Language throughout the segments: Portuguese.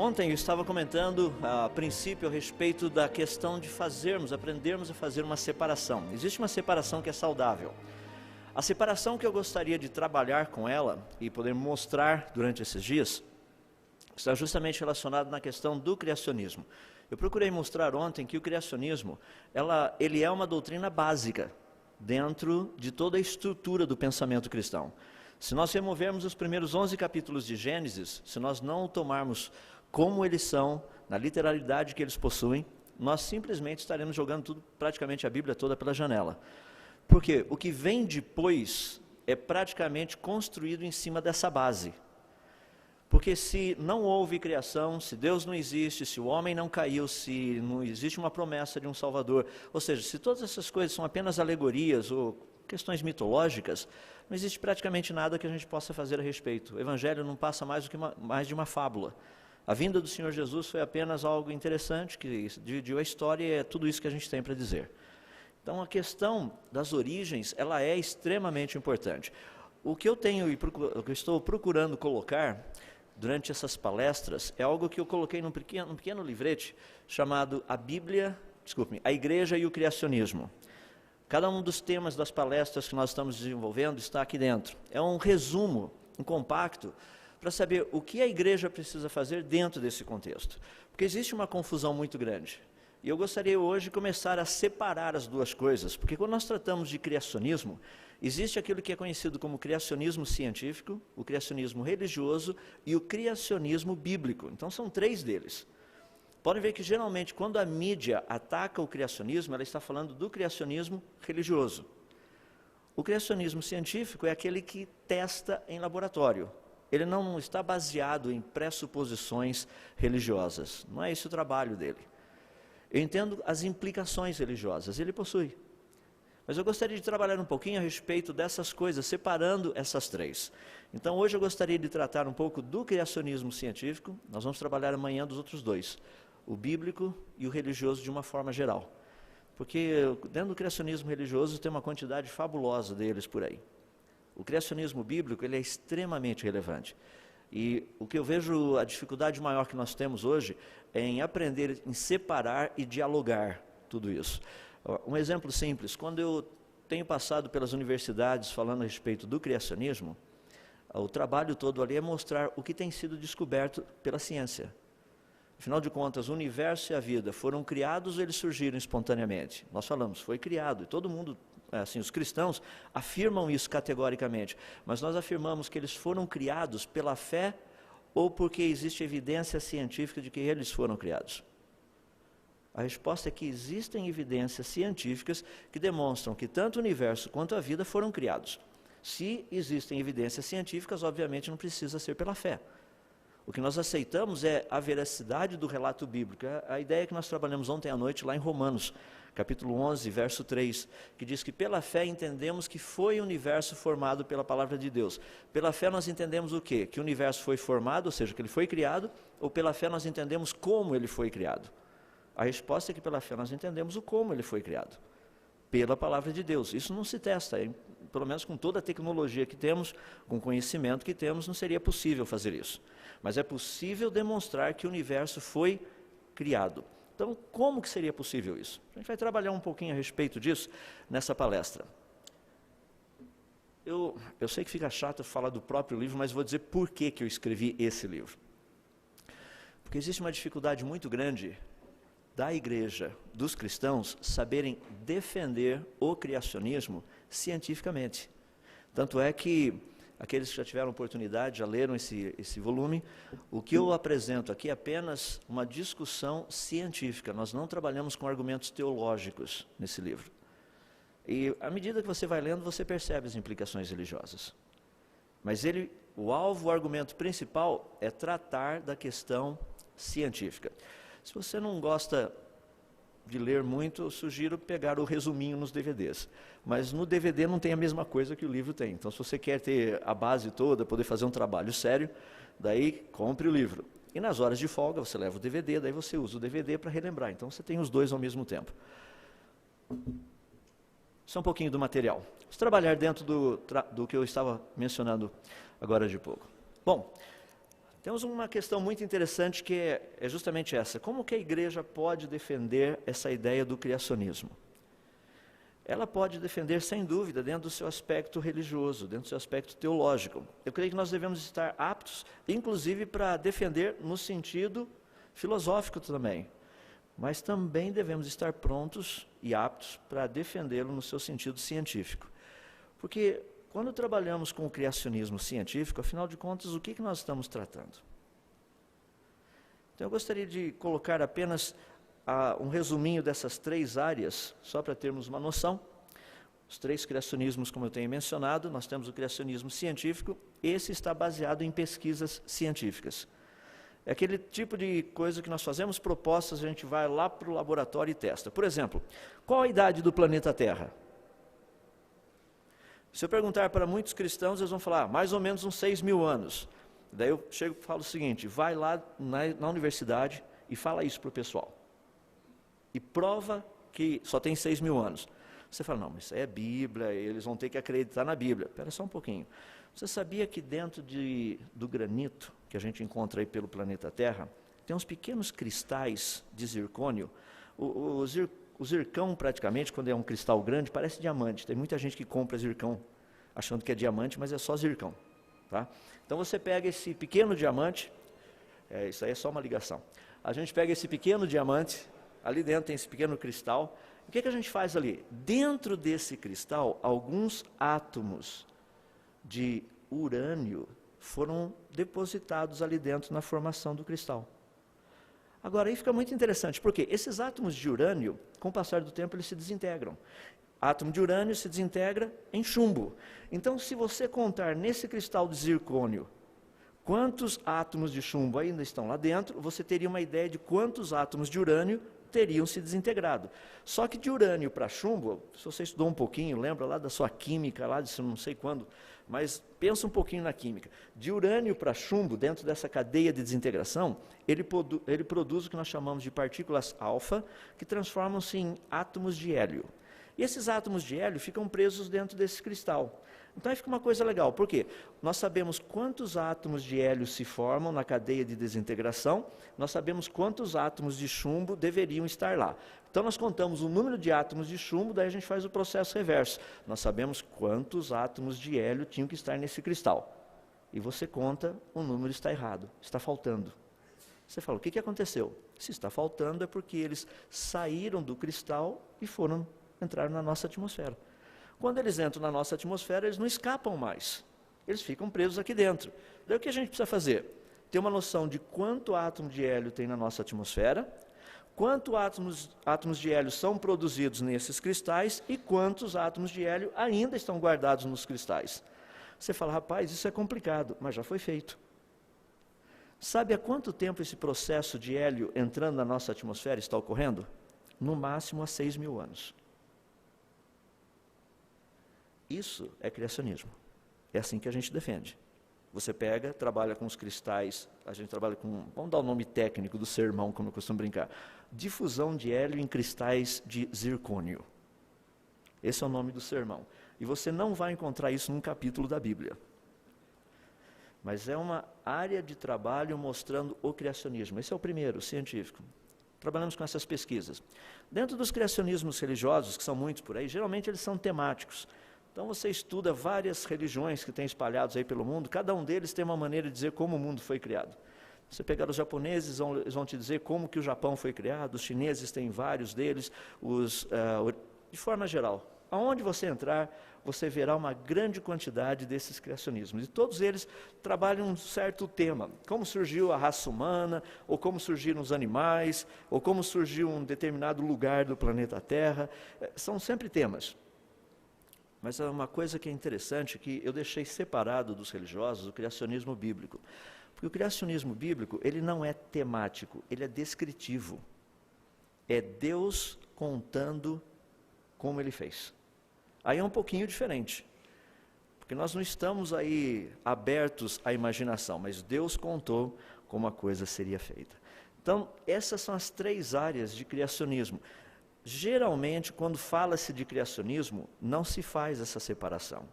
Ontem eu estava comentando a princípio a respeito da questão de aprendermos a fazer uma separação. Existe uma separação que é saudável. A separação que eu gostaria de trabalhar com ela e poder mostrar durante esses dias está justamente relacionado na questão do criacionismo. Eu procurei mostrar ontem que o criacionismo, ele é uma doutrina básica dentro de toda a estrutura do pensamento cristão. Se nós removermos os primeiros 11 capítulos de Gênesis, se nós não o tomarmos como eles são, na literalidade que eles possuem, nós simplesmente estaremos jogando praticamente a Bíblia toda pela janela. Porque o que vem depois é praticamente construído em cima dessa base. Porque se não houve criação, se Deus não existe, se o homem não caiu, se não existe uma promessa de um Salvador, ou seja, se todas essas coisas são apenas alegorias ou questões mitológicas, não existe praticamente nada que a gente possa fazer a respeito. O Evangelho não passa mais de uma fábula. A vinda do Senhor Jesus foi apenas algo interessante, que dividiu a história e é tudo isso que a gente tem para dizer. Então a questão das origens, ela é extremamente importante. O que eu estou procurando colocar durante essas palestras é algo que eu coloquei num pequeno livrete chamado A Igreja e o Criacionismo. Cada um dos temas das palestras que nós estamos desenvolvendo está aqui dentro. É um resumo, um compacto, para saber o que a igreja precisa fazer dentro desse contexto. Porque existe uma confusão muito grande. E eu gostaria hoje de começar a separar as duas coisas, porque quando nós tratamos de criacionismo, existe aquilo que é conhecido como criacionismo científico, o criacionismo religioso e o criacionismo bíblico. Então são três deles. Podem ver que geralmente quando a mídia ataca o criacionismo, ela está falando do criacionismo religioso. O criacionismo científico é aquele que testa em laboratório. Ele não está baseado em pressuposições religiosas. Não é esse o trabalho dele. Eu entendo as implicações religiosas, ele possui. Mas eu gostaria de trabalhar um pouquinho a respeito dessas coisas, separando essas três. Então hoje eu gostaria de tratar um pouco do criacionismo científico, nós vamos trabalhar amanhã dos outros dois, o bíblico e o religioso de uma forma geral. Porque dentro do criacionismo religioso tem uma quantidade fabulosa deles por aí. O criacionismo bíblico ele é extremamente relevante. E o que eu vejo, a dificuldade maior que nós temos hoje é em aprender, em separar e dialogar tudo isso. Um exemplo simples, quando eu tenho passado pelas universidades falando a respeito do criacionismo, o trabalho todo ali é mostrar o que tem sido descoberto pela ciência. Afinal de contas, o universo e a vida foram criados ou eles surgiram espontaneamente? Nós falamos, foi criado, e todo mundo, assim, os cristãos afirmam isso categoricamente, mas nós afirmamos que eles foram criados pela fé ou porque existe evidência científica de que eles foram criados? A resposta é que existem evidências científicas que demonstram que tanto o universo quanto a vida foram criados. Se existem evidências científicas, obviamente não precisa ser pela fé. O que nós aceitamos é a veracidade do relato bíblico. A ideia que nós trabalhamos ontem à noite lá em Romanos, capítulo 11, verso 3, que diz que pela fé entendemos que foi o universo formado pela palavra de Deus. Pela fé nós entendemos o quê? Que o universo foi formado, ou seja, que ele foi criado, ou pela fé nós entendemos como ele foi criado? A resposta é que pela fé nós entendemos o como ele foi criado. Pela palavra de Deus. Isso não se testa, pelo menos com toda a tecnologia que temos, com o conhecimento que temos, não seria possível fazer isso. Mas é possível demonstrar que o universo foi criado. Então, como que seria possível isso? A gente vai trabalhar um pouquinho a respeito disso nessa palestra. Eu sei que fica chato falar do próprio livro, mas vou dizer por que eu escrevi esse livro. Porque existe uma dificuldade muito grande da igreja, dos cristãos, saberem defender o criacionismo cientificamente. Tanto é que aqueles que já tiveram oportunidade, já leram esse volume, o que eu apresento aqui é apenas uma discussão científica. Nós não trabalhamos com argumentos teológicos nesse livro. E à medida que você vai lendo, você percebe as implicações religiosas. Mas o argumento principal é tratar da questão científica. Se você não gosta de ler muito, eu sugiro pegar o resuminho nos DVDs. Mas no DVD não tem a mesma coisa que o livro tem. Então, se você quer ter a base toda, poder fazer um trabalho sério, daí compre o livro. E nas horas de folga, você leva o DVD, daí você usa o DVD para relembrar. Então, você tem os dois ao mesmo tempo. Isso é um pouquinho do material. Vamos trabalhar dentro do que eu estava mencionando agora de pouco. Bom, Temos uma questão muito interessante que é justamente essa. Como que a igreja pode defender essa ideia do criacionismo? Ela pode defender, sem dúvida, dentro do seu aspecto religioso, dentro do seu aspecto teológico. Eu creio que nós devemos estar aptos, inclusive, para defender no sentido filosófico também. Mas também devemos estar prontos e aptos para defendê-lo no seu sentido científico. Porque quando trabalhamos com o criacionismo científico, afinal de contas, o que nós estamos tratando? Então eu gostaria de colocar apenas um resuminho dessas 3 áreas, só para termos uma noção. Os 3 criacionismos, como eu tenho mencionado, nós temos o criacionismo científico, esse está baseado em pesquisas científicas. É aquele tipo de coisa que nós fazemos propostas, a gente vai lá para o laboratório e testa. Por exemplo, qual a idade do planeta Terra? Se eu perguntar para muitos cristãos, eles vão falar, mais ou menos uns 6.000 anos. Daí eu chego e falo o seguinte, vai lá na universidade e fala isso para o pessoal. E prova que só tem 6.000 anos. Você fala, não, mas isso é Bíblia, eles vão ter que acreditar na Bíblia. Espera só um pouquinho. Você sabia que dentro do granito, que a gente encontra aí pelo planeta Terra, tem uns pequenos cristais de zircônio? O zircão, praticamente, quando é um cristal grande, parece diamante. Tem muita gente que compra zircão achando que é diamante, mas é só zircão. Tá? Então você pega esse pequeno diamante, isso aí é só uma ligação. A gente pega esse pequeno diamante, ali dentro tem esse pequeno cristal. O que a gente faz ali? Dentro desse cristal, alguns átomos de urânio foram depositados ali dentro na formação do cristal. Agora, aí fica muito interessante, porque esses átomos de urânio, com o passar do tempo, eles se desintegram. Átomo de urânio se desintegra em chumbo. Então, se você contar nesse cristal de zircônio quantos átomos de chumbo ainda estão lá dentro, você teria uma ideia de quantos átomos de urânio teriam se desintegrado. Só que de urânio para chumbo, se você estudou um pouquinho, lembra lá da sua química, lá de não sei quando, mas pensa um pouquinho na química. De urânio para chumbo, dentro dessa cadeia de desintegração, ele produz o que nós chamamos de partículas alfa, que transformam-se em átomos de hélio. E esses átomos de hélio ficam presos dentro desse cristal. Então aí fica uma coisa legal, por quê? Nós sabemos quantos átomos de hélio se formam na cadeia de desintegração, nós sabemos quantos átomos de chumbo deveriam estar lá. Então nós contamos o número de átomos de chumbo, daí a gente faz o processo reverso. Nós sabemos quantos átomos de hélio tinham que estar nesse cristal. E você conta, o número está errado, está faltando. Você fala, o que aconteceu? Se está faltando é porque eles saíram do cristal e entraram na nossa atmosfera. Quando eles entram na nossa atmosfera, eles não escapam mais. Eles ficam presos aqui dentro. Daí o que a gente precisa fazer? Ter uma noção de quanto átomo de hélio tem na nossa atmosfera, quantos átomos de hélio são produzidos nesses cristais e quantos átomos de hélio ainda estão guardados nos cristais. Você fala, rapaz, isso é complicado, mas já foi feito. Sabe há quanto tempo esse processo de hélio entrando na nossa atmosfera está ocorrendo? No máximo há 6.000 anos. Isso é criacionismo. É assim que a gente defende. Você pega, trabalha com os cristais, a gente trabalha com, vamos dar o nome técnico do sermão, como eu costumo brincar, difusão de hélio em cristais de zircônio. Esse é o nome do sermão. E você não vai encontrar isso num capítulo da Bíblia. Mas é uma área de trabalho mostrando o criacionismo. Esse é o primeiro, o científico. Trabalhamos com essas pesquisas. Dentro dos criacionismos religiosos, que são muitos por aí, geralmente eles são temáticos. Então você estuda várias religiões que tem espalhados aí pelo mundo, cada um deles tem uma maneira de dizer como o mundo foi criado. Você pegar os japoneses, eles vão te dizer como que o Japão foi criado, os chineses têm vários deles, de forma geral. Aonde você entrar, você verá uma grande quantidade desses criacionismos. E todos eles trabalham um certo tema, como surgiu a raça humana, ou como surgiram os animais, ou como surgiu um determinado lugar do planeta Terra. São sempre temas. Mas é uma coisa que é interessante, que eu deixei separado dos religiosos, o criacionismo bíblico. Porque o criacionismo bíblico, ele não é temático, ele é descritivo. É Deus contando como ele fez. Aí é um pouquinho diferente. Porque nós não estamos aí abertos à imaginação, mas Deus contou como a coisa seria feita. Então, essas são as 3 áreas de criacionismo. Geralmente, quando fala-se de criacionismo, não se faz essa separação.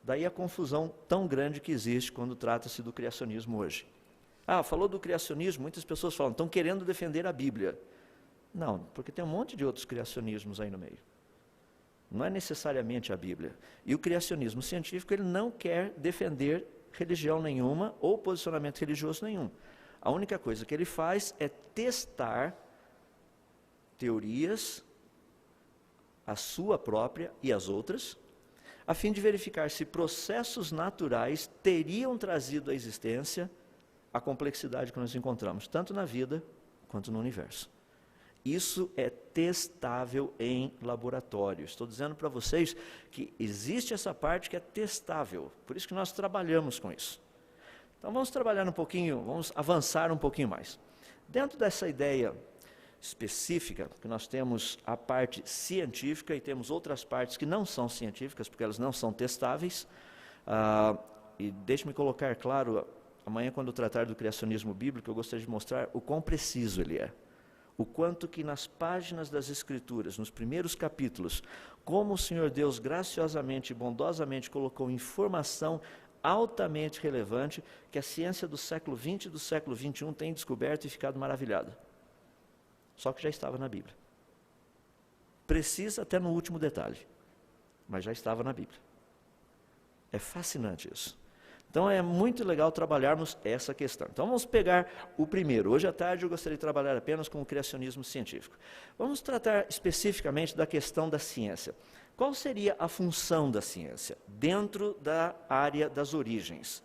Daí a confusão tão grande que existe quando trata-se do criacionismo hoje. Ah, falou do criacionismo, muitas pessoas falam, estão querendo defender a Bíblia. Não, porque tem um monte de outros criacionismos aí no meio. Não é necessariamente a Bíblia. E o criacionismo científico, ele não quer defender religião nenhuma ou posicionamento religioso nenhum. A única coisa que ele faz é testar teorias, a sua própria e as outras, a fim de verificar se processos naturais teriam trazido à existência a complexidade que nós encontramos, tanto na vida quanto no universo. Isso é testável em laboratório. Estou dizendo para vocês que existe essa parte que é testável, por isso que nós trabalhamos com isso. Então vamos trabalhar um pouquinho, vamos avançar um pouquinho mais. Dentro dessa ideia específica, que nós temos a parte científica e temos outras partes que não são científicas, porque elas não são testáveis, e deixe-me colocar claro, amanhã quando eu tratar do criacionismo bíblico, eu gostaria de mostrar o quão preciso ele é. O quanto que nas páginas das Escrituras, nos primeiros capítulos, como o Senhor Deus graciosamente e bondosamente colocou informação altamente relevante, que a ciência do século XX e do século XXI tem descoberto e ficado maravilhada. Só que já estava na Bíblia. Precisa até no último detalhe, mas já estava na Bíblia. É fascinante isso. Então é muito legal trabalharmos essa questão. Então vamos pegar o primeiro. Hoje à tarde eu gostaria de trabalhar apenas com o criacionismo científico. Vamos tratar especificamente da questão da ciência. Qual seria a função da ciência dentro da área das origens?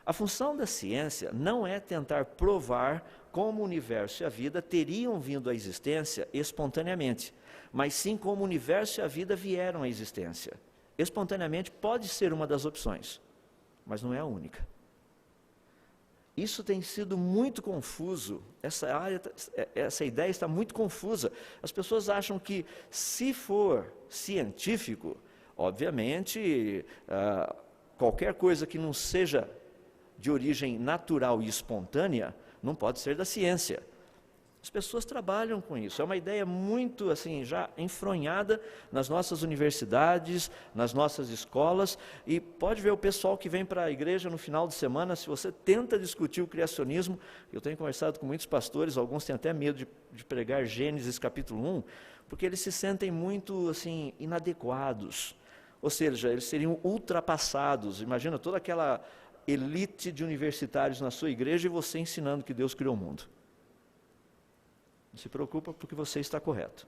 A função da ciência não é tentar provar como o universo e a vida teriam vindo à existência espontaneamente, mas sim como o universo e a vida vieram à existência. Espontaneamente pode ser uma das opções, mas não é a única. Isso tem sido muito confuso, essa ideia está muito confusa. As pessoas acham que se for científico, obviamente, qualquer coisa que não seja de origem natural e espontânea, não pode ser da ciência. As pessoas trabalham com isso, é uma ideia muito assim, já enfronhada nas nossas universidades, nas nossas escolas, e pode ver o pessoal que vem para a igreja no final de semana, se você tenta discutir o criacionismo, eu tenho conversado com muitos pastores, alguns têm até medo de pregar Gênesis capítulo 1, porque eles se sentem muito assim, inadequados, ou seja, eles seriam ultrapassados. Imagina toda aquela elite de universitários na sua igreja e você ensinando que Deus criou o mundo. Não se preocupa porque você está correto.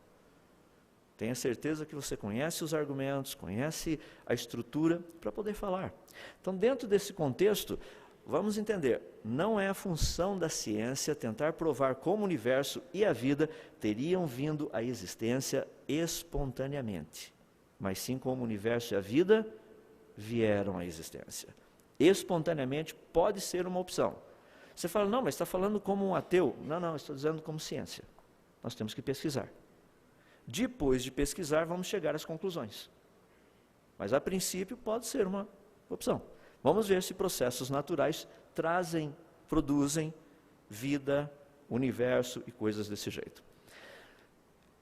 Tenha certeza que você conhece os argumentos, conhece a estrutura para poder falar. Então, dentro desse contexto, vamos entender, não é a função da ciência tentar provar como o universo e a vida teriam vindo à existência espontaneamente, mas sim como o universo e a vida vieram à existência. Espontaneamente pode ser uma opção. Você fala, não, mas está falando como um ateu. Não, estou dizendo como ciência. Nós temos que pesquisar. Depois de pesquisar, vamos chegar às conclusões. Mas, a princípio, pode ser uma opção. Vamos ver se processos naturais produzem vida, universo e coisas desse jeito.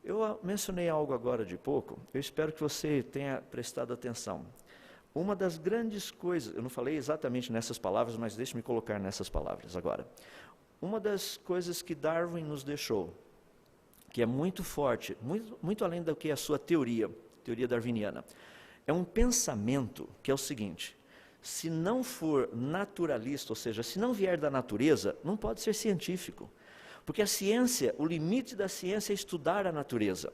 Eu mencionei algo agora de pouco, eu espero que você tenha prestado atenção. Uma das grandes coisas, eu não falei exatamente nessas palavras, mas deixe-me colocar nessas palavras agora. Uma das coisas que Darwin nos deixou, que é muito forte, muito além do que a sua teoria darwiniana, é um pensamento que é o seguinte: se não for naturalista, ou seja, se não vier da natureza, não pode ser científico. Porque a ciência, o limite da ciência é estudar a natureza.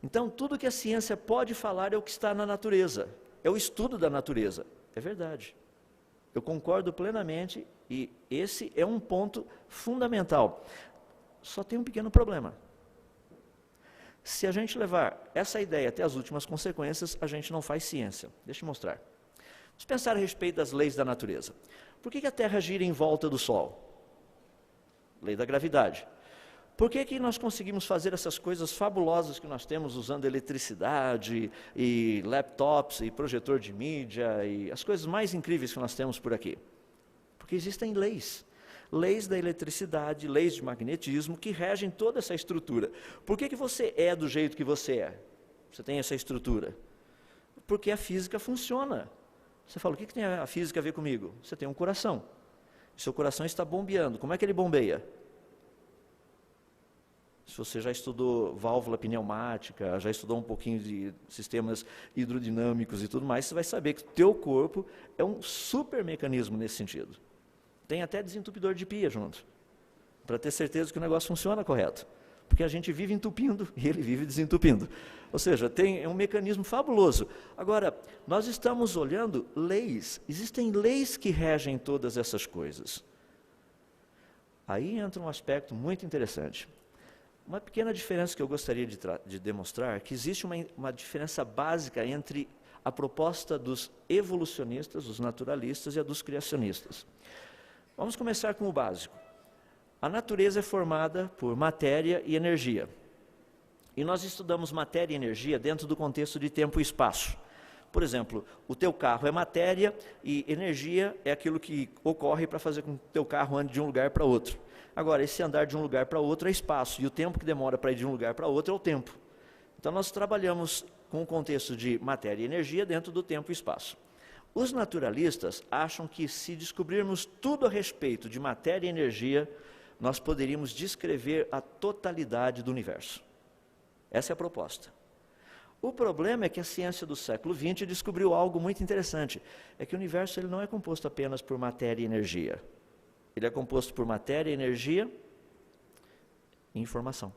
Então, tudo que a ciência pode falar é o que está na natureza. É o estudo da natureza. É verdade. Eu concordo plenamente e esse é um ponto fundamental. Só tem um pequeno problema. Se a gente levar essa ideia até as últimas consequências, a gente não faz ciência. Deixa eu mostrar. Vamos pensar a respeito das leis da natureza. Por que a Terra gira em volta do Sol? Lei da gravidade. Por que nós conseguimos fazer essas coisas fabulosas que nós temos usando eletricidade e laptops e projetor de mídia e as coisas mais incríveis que nós temos por aqui? Porque existem leis. Leis da eletricidade, leis de magnetismo que regem toda essa estrutura. Por que você é do jeito que você é? Você tem essa estrutura? Porque a física funciona. Você fala, o que tem a física a ver comigo? Você tem um coração. Seu coração está bombeando. Como é que ele bombeia? Se você já estudou válvula pneumática, já estudou um pouquinho de sistemas hidrodinâmicos e tudo mais, você vai saber que o teu corpo é um super mecanismo nesse sentido. Tem até desentupidor de pia junto, para ter certeza que o negócio funciona correto. Porque a gente vive entupindo e ele vive desentupindo. Ou seja, é um mecanismo fabuloso. Agora, nós estamos olhando leis. Existem leis que regem todas essas coisas. Aí entra um aspecto muito interessante. Uma pequena diferença que eu gostaria de demonstrar, que existe uma diferença básica entre a proposta dos evolucionistas, dos naturalistas e a dos criacionistas. Vamos começar com o básico. A natureza é formada por matéria e energia. E nós estudamos matéria e energia dentro do contexto de tempo e espaço. Por exemplo, o teu carro é matéria e energia é aquilo que ocorre para fazer com que o teu carro ande de um lugar para outro. Agora, esse andar de um lugar para outro é espaço, e o tempo que demora para ir de um lugar para outro é o tempo. Então, nós trabalhamos com o contexto de matéria e energia dentro do tempo e espaço. Os naturalistas acham que, se descobrirmos tudo a respeito de matéria e energia, nós poderíamos descrever a totalidade do universo. Essa é a proposta. O problema é que a ciência do século XX descobriu algo muito interessante. É que o universo ele não é composto apenas por matéria e energia. Ele é composto por matéria, energia e informação.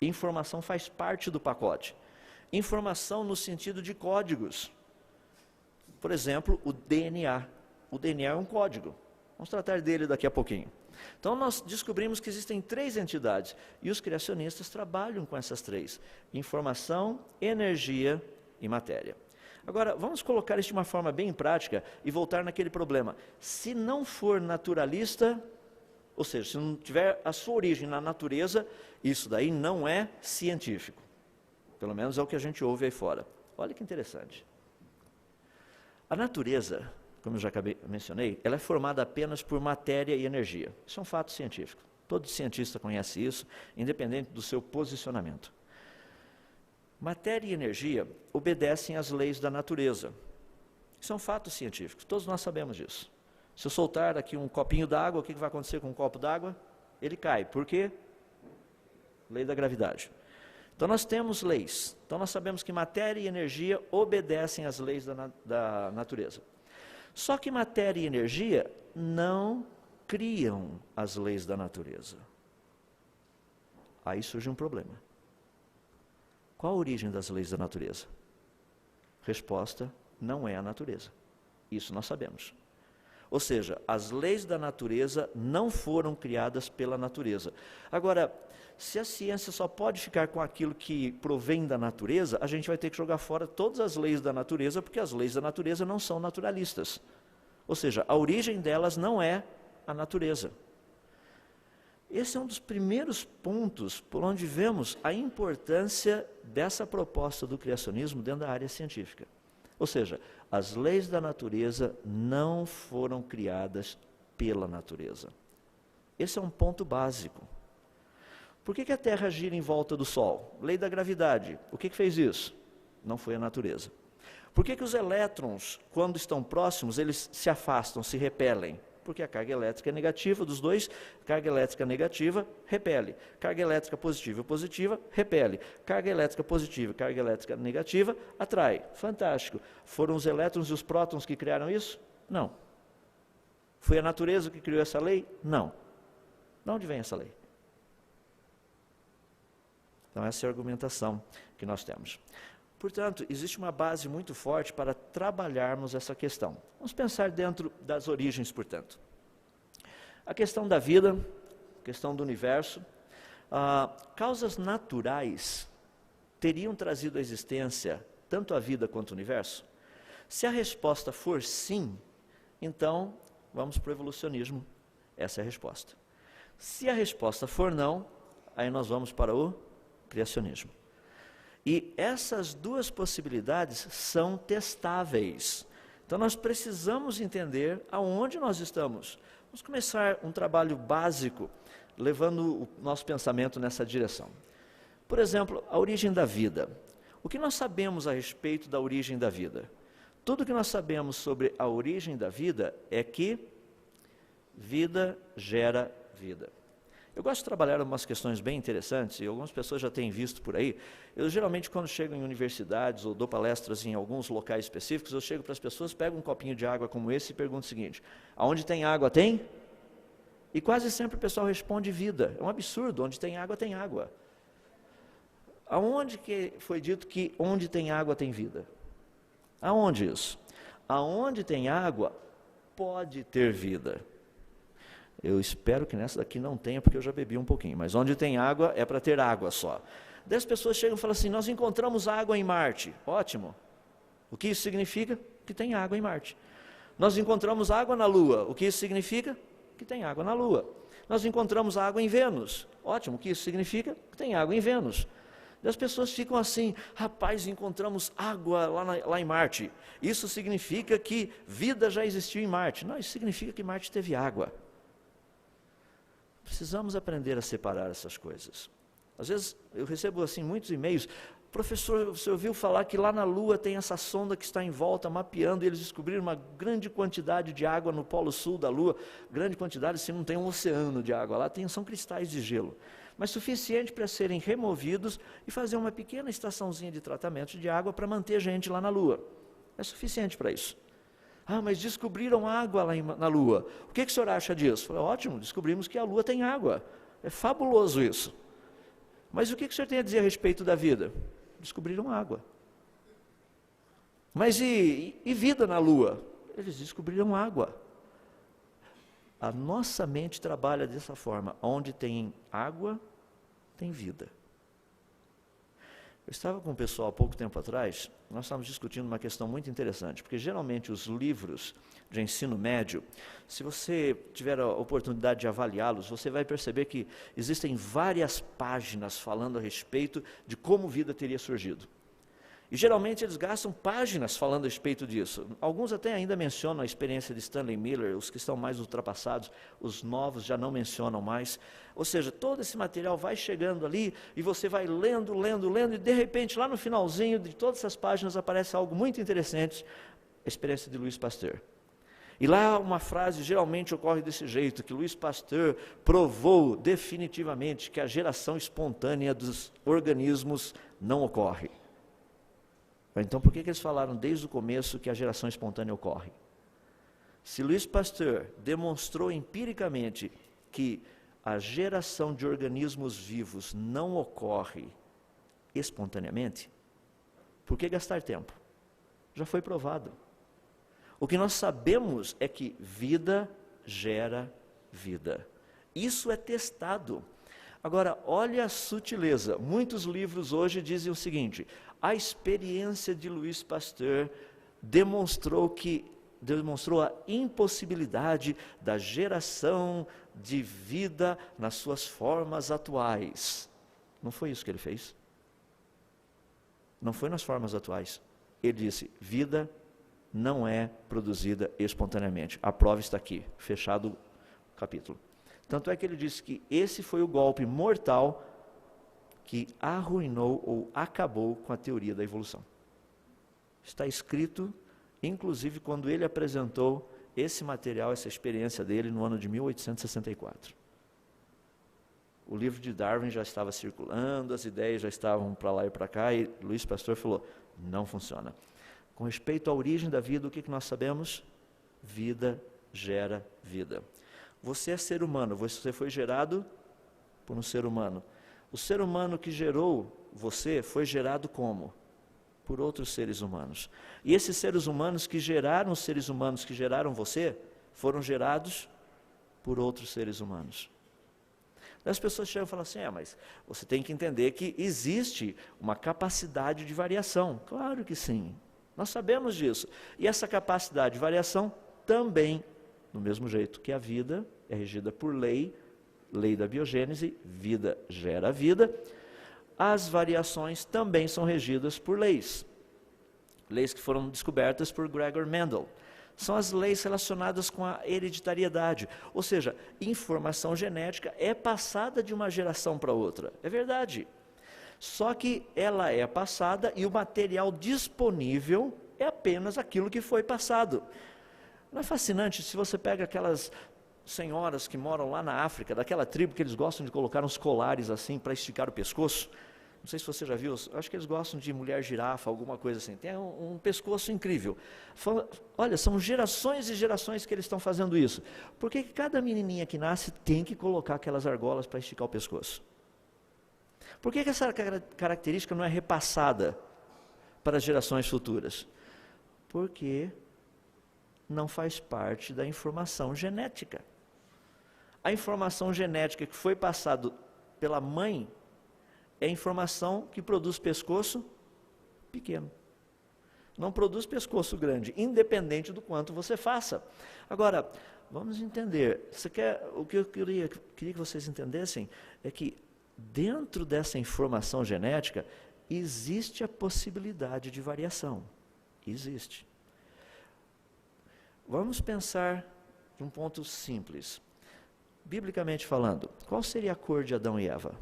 Informação faz parte do pacote. Informação no sentido de códigos. Por exemplo, o DNA. O DNA é um código. Vamos tratar dele daqui a pouquinho. Então, nós descobrimos que existem 3 entidades, e os criacionistas trabalham com essas 3. Informação, energia e matéria. Agora, vamos colocar isso de uma forma bem prática e voltar naquele problema. Se não for naturalista, ou seja, se não tiver a sua origem na natureza, isso daí não é científico. Pelo menos é o que a gente ouve aí fora. Olha que interessante. A natureza, como eu já mencionei, ela é formada apenas por matéria e energia. Isso é um fato científico. Todo cientista conhece isso, independente do seu posicionamento. Matéria e energia obedecem às leis da natureza. Isso é um fato científico, todos nós sabemos disso. Se eu soltar aqui um copinho d'água, o que vai acontecer com um copo d'água? Ele cai. Por quê? Lei da gravidade. Então nós temos leis. Então nós sabemos que matéria e energia obedecem às leis da natureza. Só que matéria e energia não criam as leis da natureza. Aí surge um problema. Qual a origem das leis da natureza? Resposta, não é a natureza. Isso nós sabemos. Ou seja, as leis da natureza não foram criadas pela natureza. Agora, se a ciência só pode ficar com aquilo que provém da natureza, a gente vai ter que jogar fora todas as leis da natureza, porque as leis da natureza não são naturalistas. Ou seja, a origem delas não é a natureza. Esse é um dos primeiros pontos por onde vemos a importância dessa proposta do criacionismo dentro da área científica. Ou seja, as leis da natureza não foram criadas pela natureza. Esse é um ponto básico. Por que a Terra gira em volta do Sol? Lei da gravidade. O que fez isso? Não foi a natureza. Por que os elétrons, quando estão próximos, eles se afastam, se repelem? Porque a carga elétrica é negativa dos dois, carga elétrica negativa, repele. Carga elétrica positiva e positiva, repele. Carga elétrica positiva e carga elétrica negativa, atrai. Fantástico. Foram os elétrons e os prótons que criaram isso? Não. Foi a natureza que criou essa lei? Não. De onde vem essa lei? Então essa é a argumentação que nós temos. Portanto, existe uma base muito forte para trabalharmos essa questão. Vamos pensar dentro das origens, portanto. A questão da vida, a questão do universo, causas naturais teriam trazido à existência tanto a vida quanto o universo? Se a resposta for sim, então vamos para o evolucionismo. Essa é a resposta. Se a resposta for não, aí nós vamos para o criacionismo. E essas duas possibilidades são testáveis. Então nós precisamos entender aonde nós estamos. Vamos começar um trabalho básico, levando o nosso pensamento nessa direção. Por exemplo, a origem da vida. O que nós sabemos a respeito da origem da vida? Tudo que nós sabemos sobre a origem da vida é que Vida gera vida. Eu gosto de trabalhar umas questões bem interessantes, e algumas pessoas já têm visto por aí. Eu geralmente, quando chego em universidades ou dou palestras em alguns locais específicos, eu chego para as pessoas, pego um copinho de água como esse e pergunto o seguinte: aonde tem água, tem? E quase sempre o pessoal responde vida. É um absurdo, onde tem água, tem água. Aonde que foi dito que onde tem água tem vida? Aonde isso? Aonde tem água, pode ter vida. Eu espero que nessa daqui não tenha, porque eu já bebi um pouquinho. Mas onde tem água, é para ter água só. Daí as pessoas chegam e falam assim: nós encontramos água em Marte. Ótimo. O que isso significa? Que tem água em Marte. Nós encontramos água na Lua. O que isso significa? Que tem água na Lua. Nós encontramos água em Vênus. Ótimo. O que isso significa? Que tem água em Vênus. Daí as pessoas ficam assim: rapaz, encontramos água lá em Marte. Isso significa que vida já existiu em Marte. Não, isso significa que Marte teve água. Precisamos aprender a separar essas coisas. Às vezes eu recebo assim muitos e-mails: professor, você ouviu falar que lá na Lua tem essa sonda que está em volta mapeando, e eles descobriram uma grande quantidade de água no polo sul da Lua. Grande quantidade, se não tem um oceano de água lá, são cristais de gelo, mas suficiente para serem removidos e fazer uma pequena estaçãozinha de tratamento de água para manter gente lá na Lua. É suficiente para isso. Ah, mas descobriram água lá na Lua. O que o senhor acha disso? Falei: ótimo, descobrimos que a Lua tem água. É fabuloso isso. Mas o que o senhor tem a dizer a respeito da vida? Descobriram água. Mas e vida na Lua? Eles descobriram água. A nossa mente trabalha dessa forma: onde tem água, tem vida. Eu estava com o pessoal há pouco tempo atrás, nós estávamos discutindo uma questão muito interessante, porque geralmente os livros de ensino médio, se você tiver a oportunidade de avaliá-los, você vai perceber que existem várias páginas falando a respeito de como vida teria surgido. E geralmente eles gastam páginas falando a respeito disso. Alguns até ainda mencionam a experiência de Stanley Miller, os que estão mais ultrapassados, os novos já não mencionam mais. Ou seja, todo esse material vai chegando ali e você vai lendo, e de repente lá no finalzinho de todas essas páginas aparece algo muito interessante, a experiência de Louis Pasteur. E lá uma frase geralmente ocorre desse jeito, que Louis Pasteur provou definitivamente que a geração espontânea dos organismos não ocorre. Então, por que eles falaram desde o começo que a geração espontânea ocorre? Se Louis Pasteur demonstrou empiricamente que a geração de organismos vivos não ocorre espontaneamente, por que gastar tempo? Já foi provado. O que nós sabemos é que vida gera vida. Isso é testado. Agora, olha a sutileza. Muitos livros hoje dizem o seguinte: a experiência de Louis Pasteur demonstrou a impossibilidade da geração de vida nas suas formas atuais. Não foi isso que ele fez. Não foi nas formas atuais. Ele disse: vida não é produzida espontaneamente. A prova está aqui, fechado o capítulo. Tanto é que ele disse que esse foi o golpe mortal que arruinou ou acabou com a teoria da evolução. Está escrito, inclusive, quando ele apresentou esse material, essa experiência dele, no ano de 1864. O livro de Darwin já estava circulando, as ideias já estavam para lá e para cá, e Louis Pasteur falou: não funciona. Com respeito à origem da vida, o que nós sabemos? Vida gera vida. Você é ser humano, você foi gerado por um ser humano. O ser humano que gerou você foi gerado como? Por outros seres humanos. E esses seres humanos que geraram os seres humanos que geraram você, foram gerados por outros seres humanos. As pessoas chegam e falam assim: mas você tem que entender que existe uma capacidade de variação. Claro que sim, nós sabemos disso. E essa capacidade de variação também, do mesmo jeito que a vida é regida por lei da biogênese, vida gera vida, as variações também são regidas por leis que foram descobertas por Gregor Mendel. São as leis relacionadas com a hereditariedade, ou seja, informação genética é passada de uma geração para outra, é verdade. Só que ela é passada e o material disponível é apenas aquilo que foi passado. Não é fascinante se você pega aquelas senhoras que moram lá na África, daquela tribo que eles gostam de colocar uns colares assim para esticar o pescoço. Não sei se você já viu, acho que eles gostam de mulher girafa, alguma coisa assim. Tem um pescoço incrível. Olha, são gerações e gerações que eles estão fazendo isso. Por que cada menininha que nasce tem que colocar aquelas argolas para esticar o pescoço? Por que essa característica não é repassada para as gerações futuras? Porque não faz parte da informação genética. A informação genética que foi passada pela mãe é informação que produz pescoço pequeno. Não produz pescoço grande, independente do quanto você faça. Agora, vamos entender. O que eu queria que vocês entendessem é que dentro dessa informação genética existe a possibilidade de variação. Existe. Vamos pensar de um ponto simples. Biblicamente falando, qual seria a cor de Adão e Eva?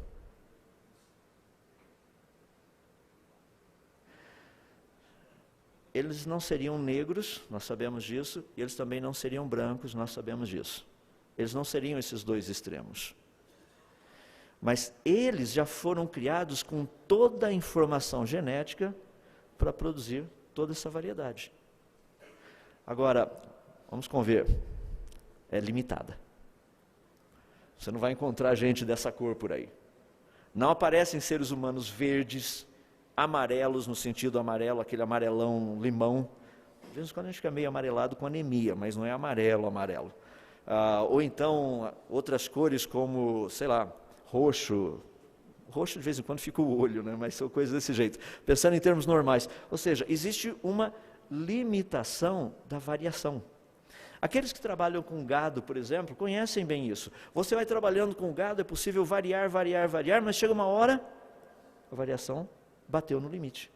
Eles não seriam negros, nós sabemos disso, e eles também não seriam brancos, nós sabemos disso. Eles não seriam esses dois extremos. Mas eles já foram criados com toda a informação genética para produzir toda essa variedade. Agora, vamos conver, é limitada. Você não vai encontrar gente dessa cor por aí. Não aparecem seres humanos verdes, amarelos, no sentido amarelo, aquele amarelão limão. Às vezes quando a gente fica meio amarelado com anemia, mas não é amarelo. Ou então outras cores como, sei lá, roxo de vez em quando fica o olho, né? Mas são coisas desse jeito. Pensando em termos normais. Ou seja, existe uma limitação da variação. Aqueles que trabalham com gado, por exemplo, conhecem bem isso. Você vai trabalhando com gado, é possível variar, mas chega uma hora, a variação bateu no limite.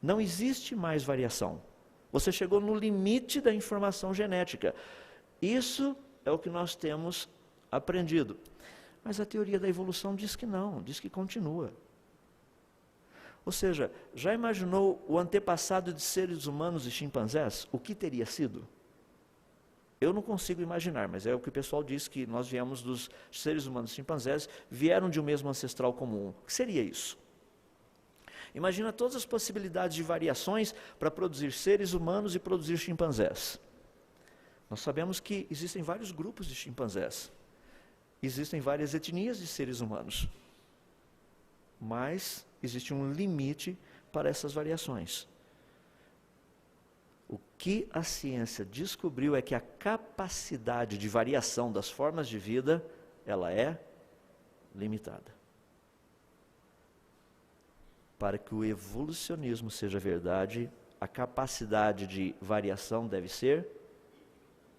Não existe mais variação. Você chegou no limite da informação genética. Isso é o que nós temos aprendido. Mas a teoria da evolução diz que não, diz que continua. Ou seja, já imaginou o antepassado de seres humanos e chimpanzés? O que teria sido? Eu não consigo imaginar, mas é o que o pessoal diz, que nós viemos dos seres humanos e chimpanzés, vieram de um mesmo ancestral comum. O que seria isso? Imagina todas as possibilidades de variações para produzir seres humanos e produzir chimpanzés. Nós sabemos que existem vários grupos de chimpanzés. Existem várias etnias de seres humanos. Mas existe um limite para essas variações. O que a ciência descobriu é que a capacidade de variação das formas de vida, ela é limitada. Para que o evolucionismo seja verdade, a capacidade de variação deve ser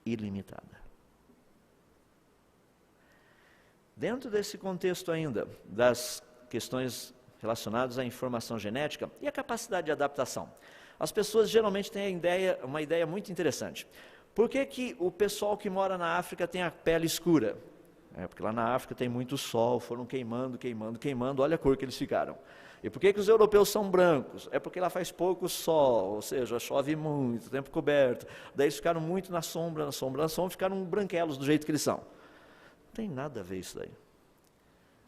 ilimitada. Dentro desse contexto ainda, das questões relacionadas à informação genética e a capacidade de adaptação, as pessoas geralmente têm uma ideia muito interessante. Por que o pessoal que mora na África tem a pele escura? Porque lá na África tem muito sol, foram queimando, olha a cor que eles ficaram. E por que os europeus são brancos? É porque lá faz pouco sol, ou seja, chove muito, tempo coberto. Daí eles ficaram muito na sombra, ficaram branquelos do jeito que eles são. Não tem nada a ver isso daí.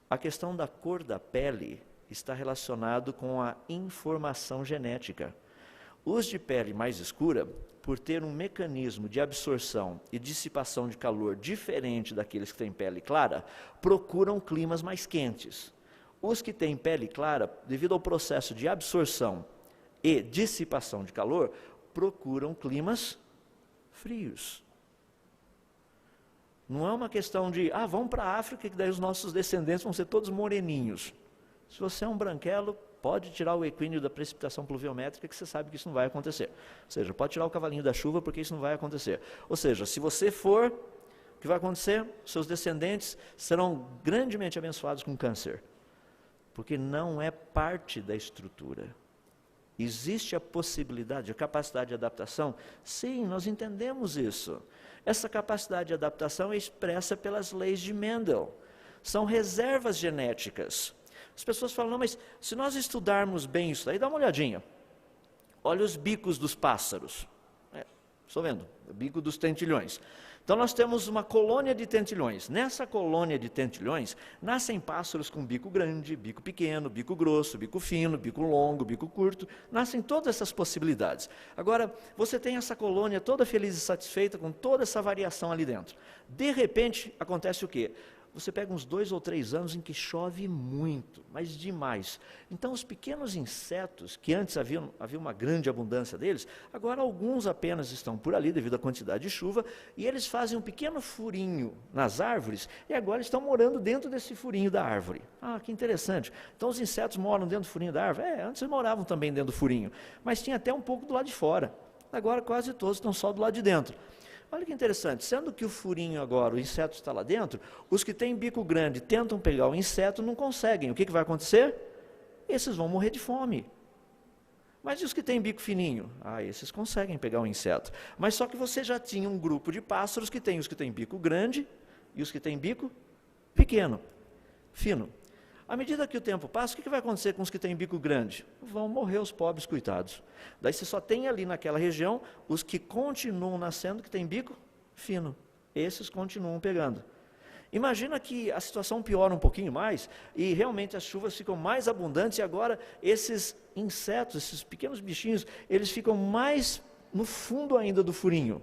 A questão da cor da pele está relacionado com a informação genética. Os de pele mais escura, por ter um mecanismo de absorção e dissipação de calor diferente daqueles que têm pele clara, procuram climas mais quentes. Os que têm pele clara, devido ao processo de absorção e dissipação de calor, procuram climas frios. Não é uma questão de, vamos para a África, que daí os nossos descendentes vão ser todos moreninhos. Se você é um branquelo, pode tirar o equínio da precipitação pluviométrica, que você sabe que isso não vai acontecer. Ou seja, pode tirar o cavalinho da chuva, porque isso não vai acontecer. Ou seja, se você for, o que vai acontecer? Seus descendentes serão grandemente abençoados com câncer. Porque não é parte da estrutura. Existe a possibilidade, a capacidade de adaptação? Sim, nós entendemos isso. Essa capacidade de adaptação é expressa pelas leis de Mendel. São reservas genéticas. As pessoas falam, não, mas se nós estudarmos bem isso daí, dá uma olhadinha. Olha os bicos dos pássaros. Estou vendo, o bico dos tentilhões. Então nós temos uma colônia de tentilhões. Nessa colônia de tentilhões, nascem pássaros com bico grande, bico pequeno, bico grosso, bico fino, bico longo, bico curto. Nascem todas essas possibilidades. Agora, você tem essa colônia toda feliz e satisfeita com toda essa variação ali dentro. De repente, acontece o quê? Você pega uns 2 ou 3 anos em que chove muito, mas demais. Então os pequenos insetos, que antes havia uma grande abundância deles, agora alguns apenas estão por ali devido à quantidade de chuva, e eles fazem um pequeno furinho nas árvores, e agora estão morando dentro desse furinho da árvore. Ah, que interessante. Então os insetos moram dentro do furinho da árvore? Antes eles moravam também dentro do furinho, mas tinha até um pouco do lado de fora. Agora quase todos estão só do lado de dentro. Olha que interessante, sendo que o furinho agora, o inseto está lá dentro, os que têm bico grande tentam pegar o inseto, não conseguem. O que vai acontecer? Esses vão morrer de fome. Mas e os que têm bico fininho? Esses conseguem pegar o inseto. Mas só que você já tinha um grupo de pássaros que tem os que têm bico grande e os que têm bico pequeno, fino. À medida que o tempo passa, o que vai acontecer com os que têm bico grande? Vão morrer os pobres coitados. Daí você só tem ali naquela região os que continuam nascendo, que têm bico fino. Esses continuam pegando. Imagina que a situação piora um pouquinho mais e realmente as chuvas ficam mais abundantes e agora esses insetos, esses pequenos bichinhos, eles ficam mais no fundo ainda do furinho.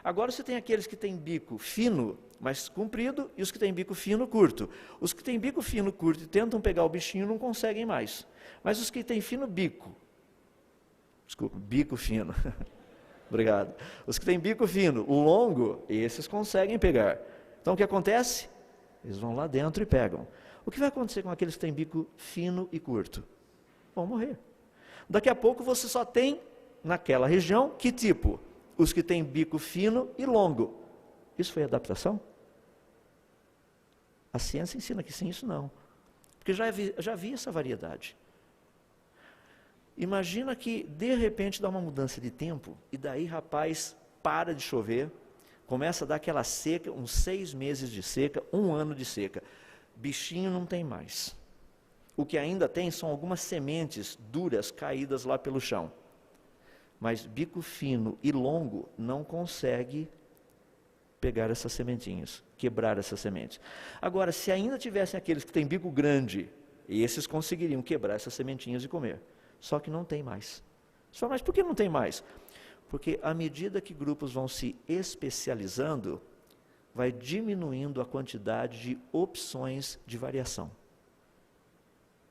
Agora você tem aqueles que têm bico fino, mais comprido, e os que têm bico fino, curto. Os que têm bico fino, curto e tentam pegar o bichinho não conseguem mais. Mas os que têm bico fino, obrigado. Os que têm bico fino, longo, esses conseguem pegar. Então o que acontece? Eles vão lá dentro e pegam. O que vai acontecer com aqueles que têm bico fino e curto? Vão morrer. Daqui a pouco você só tem, naquela região, que tipo? Os que têm bico fino e longo. Isso foi adaptação? A ciência ensina que sim, isso não. Porque já havia essa variedade. Imagina que, de repente, dá uma mudança de tempo, e daí, rapaz, para de chover, começa a dar aquela seca, uns 6 meses de seca, 1 ano de seca. Bichinho não tem mais. O que ainda tem são algumas sementes duras caídas lá pelo chão. Mas bico fino e longo não consegue pegar essas sementinhas, quebrar essas sementes. Agora, se ainda tivessem aqueles que têm bico grande, esses conseguiriam quebrar essas sementinhas e comer. Só que não tem mais. Só, mas por que não tem mais? Porque à medida que grupos vão se especializando, vai diminuindo a quantidade de opções de variação.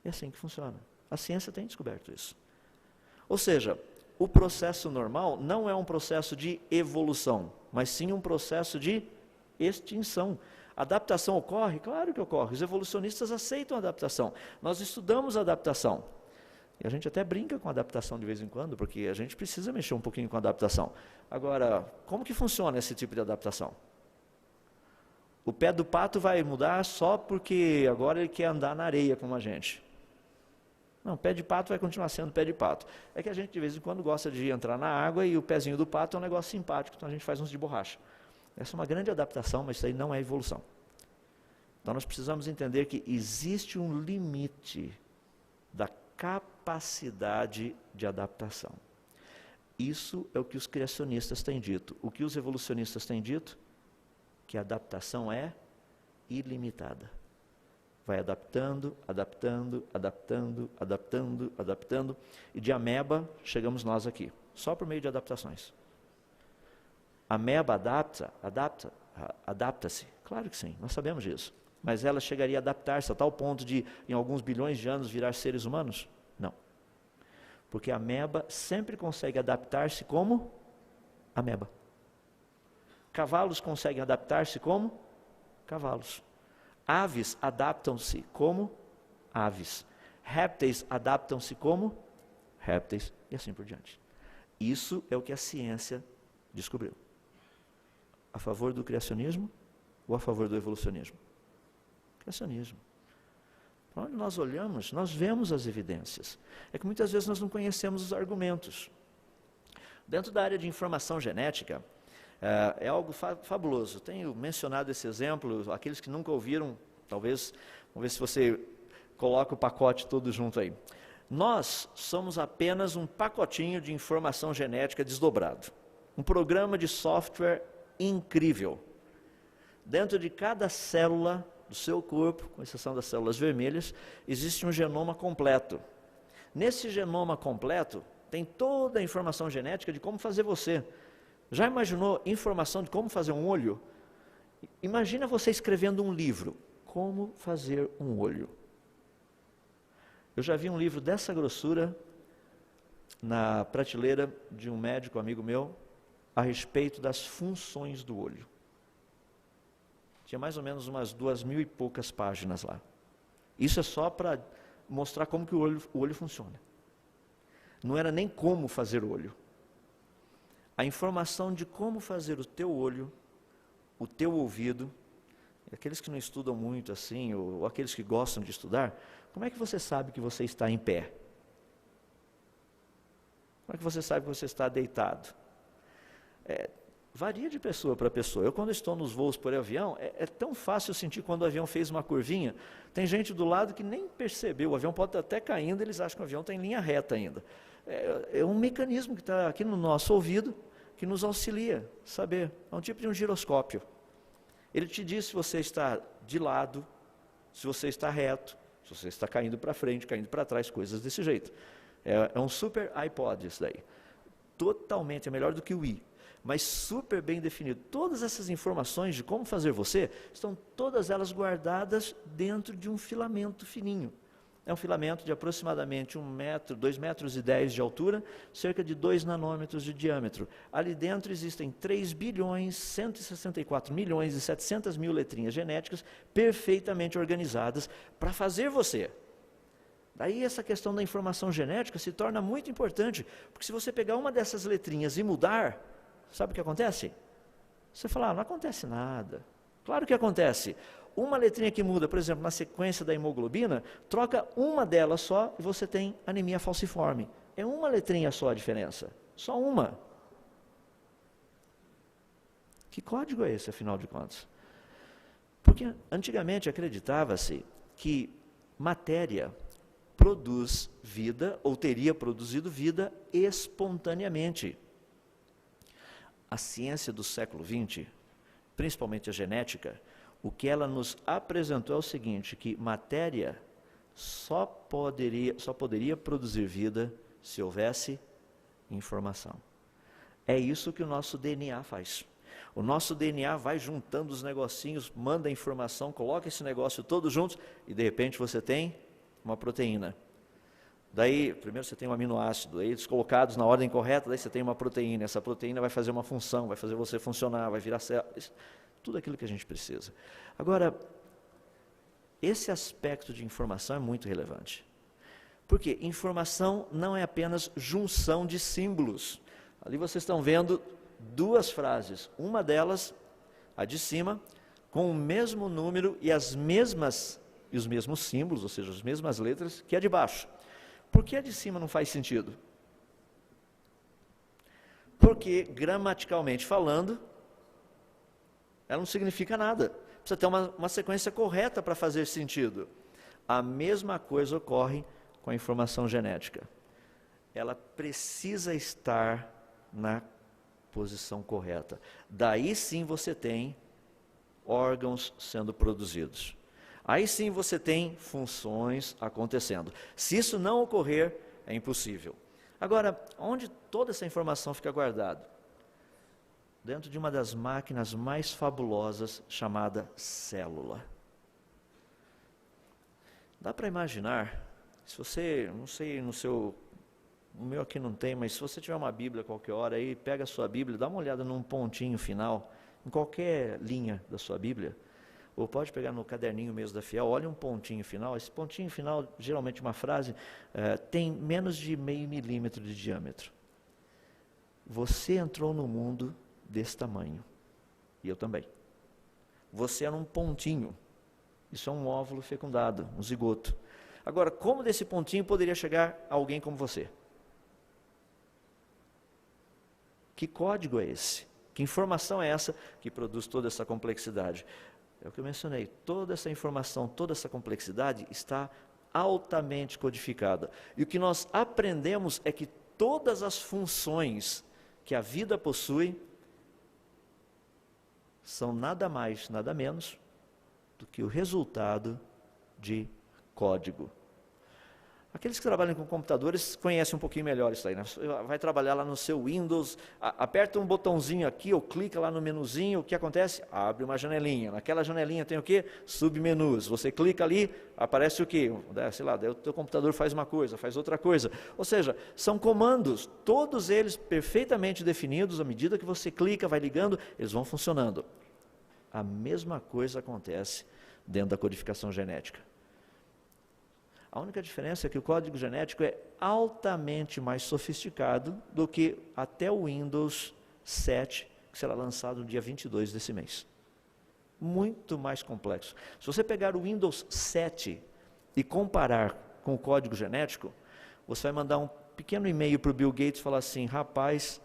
É assim que funciona. A ciência tem descoberto isso. Ou seja, o processo normal não é um processo de evolução, mas sim um processo de extinção. A adaptação ocorre? Claro que ocorre. Os evolucionistas aceitam a adaptação. Nós estudamos a adaptação. E a gente até brinca com a adaptação de vez em quando, porque a gente precisa mexer um pouquinho com a adaptação. Agora, como que funciona esse tipo de adaptação? O pé do pato vai mudar só porque agora ele quer andar na areia como a gente. Não, pé de pato vai continuar sendo pé de pato. É que a gente de vez em quando gosta de entrar na água e o pezinho do pato é um negócio simpático, então a gente faz uns de borracha. Essa é uma grande adaptação, mas isso aí não é evolução. Então nós precisamos entender que existe um limite da capacidade de adaptação. Isso é o que os criacionistas têm dito. O que os evolucionistas têm dito? Que a adaptação é ilimitada. Vai adaptando, adaptando, adaptando, adaptando, adaptando, e de ameba chegamos nós aqui, só por meio de adaptações. A ameba adapta-se? Claro que sim, nós sabemos disso. Mas ela chegaria a adaptar-se a tal ponto de, em alguns bilhões de anos, virar seres humanos? Não. Porque a ameba sempre consegue adaptar-se como ameba. Cavalos conseguem adaptar-se como cavalos. Aves adaptam-se como aves. Répteis adaptam-se como répteis, e assim por diante. Isso é o que a ciência descobriu. A favor do criacionismo ou a favor do evolucionismo? Criacionismo. Quando nós olhamos, nós vemos as evidências. É que muitas vezes nós não conhecemos os argumentos. Dentro da área de informação genética, é algo fabuloso. Tenho mencionado esse exemplo, aqueles que nunca ouviram, talvez, vamos ver se você coloca o pacote todo junto aí. Nós somos apenas um pacotinho de informação genética desdobrado. Um programa de software incrível. Dentro de cada célula do seu corpo, com exceção das células vermelhas, existe um genoma completo. Nesse genoma completo, tem toda a informação genética de como fazer você. Já imaginou informação de como fazer um olho? Imagina você escrevendo um livro, Como Fazer um Olho. Eu já vi um livro dessa grossura na prateleira de um médico amigo meu, a respeito das funções do olho. Tinha mais ou menos umas 2.000 e poucas páginas lá. Isso é só para mostrar como que o olho funciona. Não era nem como fazer o olho. A informação de como fazer o teu olho, o teu ouvido, aqueles que não estudam muito assim, ou aqueles que gostam de estudar, como é que você sabe que você está em pé? Como é que você sabe que você está deitado? Varia de pessoa para pessoa. Eu, quando estou nos voos por avião, é tão fácil sentir quando o avião fez uma curvinha. Tem gente do lado que nem percebeu, o avião pode estar até caindo, eles acham que o avião está em linha reta ainda. É um mecanismo que está aqui no nosso ouvido, que nos auxilia a saber. É um tipo de um giroscópio. Ele te diz se você está de lado, se você está reto, se você está caindo para frente, caindo para trás, coisas desse jeito. É um super iPod isso daí. Totalmente, é melhor do que o i, mas super bem definido. Todas essas informações de como fazer você, estão todas elas guardadas dentro de um filamento fininho. É um filamento de aproximadamente 1 metro, 2,10 metros de altura, cerca de 2 nanômetros de diâmetro. Ali dentro existem 3.164.700.000 letrinhas genéticas perfeitamente organizadas para fazer você. Daí essa questão da informação genética se torna muito importante, porque se você pegar uma dessas letrinhas e mudar, sabe o que acontece? Você fala, não acontece nada. Claro que acontece. Uma letrinha que muda, por exemplo, na sequência da hemoglobina, troca uma delas só e você tem anemia falciforme. É uma letrinha só a diferença, só uma. Que código é esse, afinal de contas? Porque antigamente acreditava-se que matéria produz vida, ou teria produzido vida espontaneamente. A ciência do século XX, principalmente a genética, o que ela nos apresentou é o seguinte, que matéria só poderia produzir vida se houvesse informação. É isso que o nosso DNA faz. O nosso DNA vai juntando os negocinhos, manda a informação, coloca esse negócio todo junto e de repente você tem uma proteína. Daí, primeiro você tem um aminoácido, aí eles colocados na ordem correta, daí você tem uma proteína. Essa proteína vai fazer uma função, vai fazer você funcionar, vai virar célula. Tudo aquilo que a gente precisa. Agora, esse aspecto de informação é muito relevante. Porque informação não é apenas junção de símbolos. Ali vocês estão vendo 2 frases. Uma delas, a de cima, com o mesmo número e os mesmos símbolos, ou seja, as mesmas letras, que a de baixo. Por que a de cima não faz sentido? Porque, gramaticalmente falando, ela não significa nada. Precisa ter uma sequência correta para fazer sentido. A mesma coisa ocorre com a informação genética. Ela precisa estar na posição correta. Daí sim você tem órgãos sendo produzidos. Aí sim você tem funções acontecendo. Se isso não ocorrer, é impossível. Agora, onde toda essa informação fica guardada? Dentro de uma das máquinas mais fabulosas, chamada célula. Dá para imaginar, se você, não sei, o meu aqui não tem, mas se você tiver uma Bíblia qualquer hora aí, pega a sua Bíblia, dá uma olhada num pontinho final, em qualquer linha da sua Bíblia, ou pode pegar no caderninho mesmo da Fiel, olha um pontinho final, esse pontinho final, geralmente uma frase, tem menos de 0,5 milímetro de diâmetro. Você entrou no mundo desse tamanho, e eu também. Você era um pontinho, isso é um óvulo fecundado, um zigoto. Agora, como desse pontinho poderia chegar alguém como você? Que código é esse? Que informação é essa que produz toda essa complexidade? É o que eu mencionei, toda essa informação, toda essa complexidade está altamente codificada. E o que nós aprendemos é que todas as funções que a vida possui são nada mais, nada menos do que o resultado de código. Aqueles que trabalham com computadores conhecem um pouquinho melhor isso aí, né? Você vai trabalhar lá no seu Windows, aperta um botãozinho aqui, ou clica lá no menuzinho, o que acontece? Abre uma janelinha. Naquela janelinha tem o quê? Submenus. Você clica ali, aparece o quê? Sei lá, daí o teu computador faz uma coisa, faz outra coisa. Ou seja, são comandos, todos eles perfeitamente definidos, à medida que você clica, vai ligando, eles vão funcionando. A mesma coisa acontece dentro da codificação genética. A única diferença é que o código genético é altamente mais sofisticado do que até o Windows 7, que será lançado no dia 22 desse mês. Muito mais complexo. Se você pegar o Windows 7 e comparar com o código genético, você vai mandar um pequeno e-mail para o Bill Gates e falar assim: rapaz,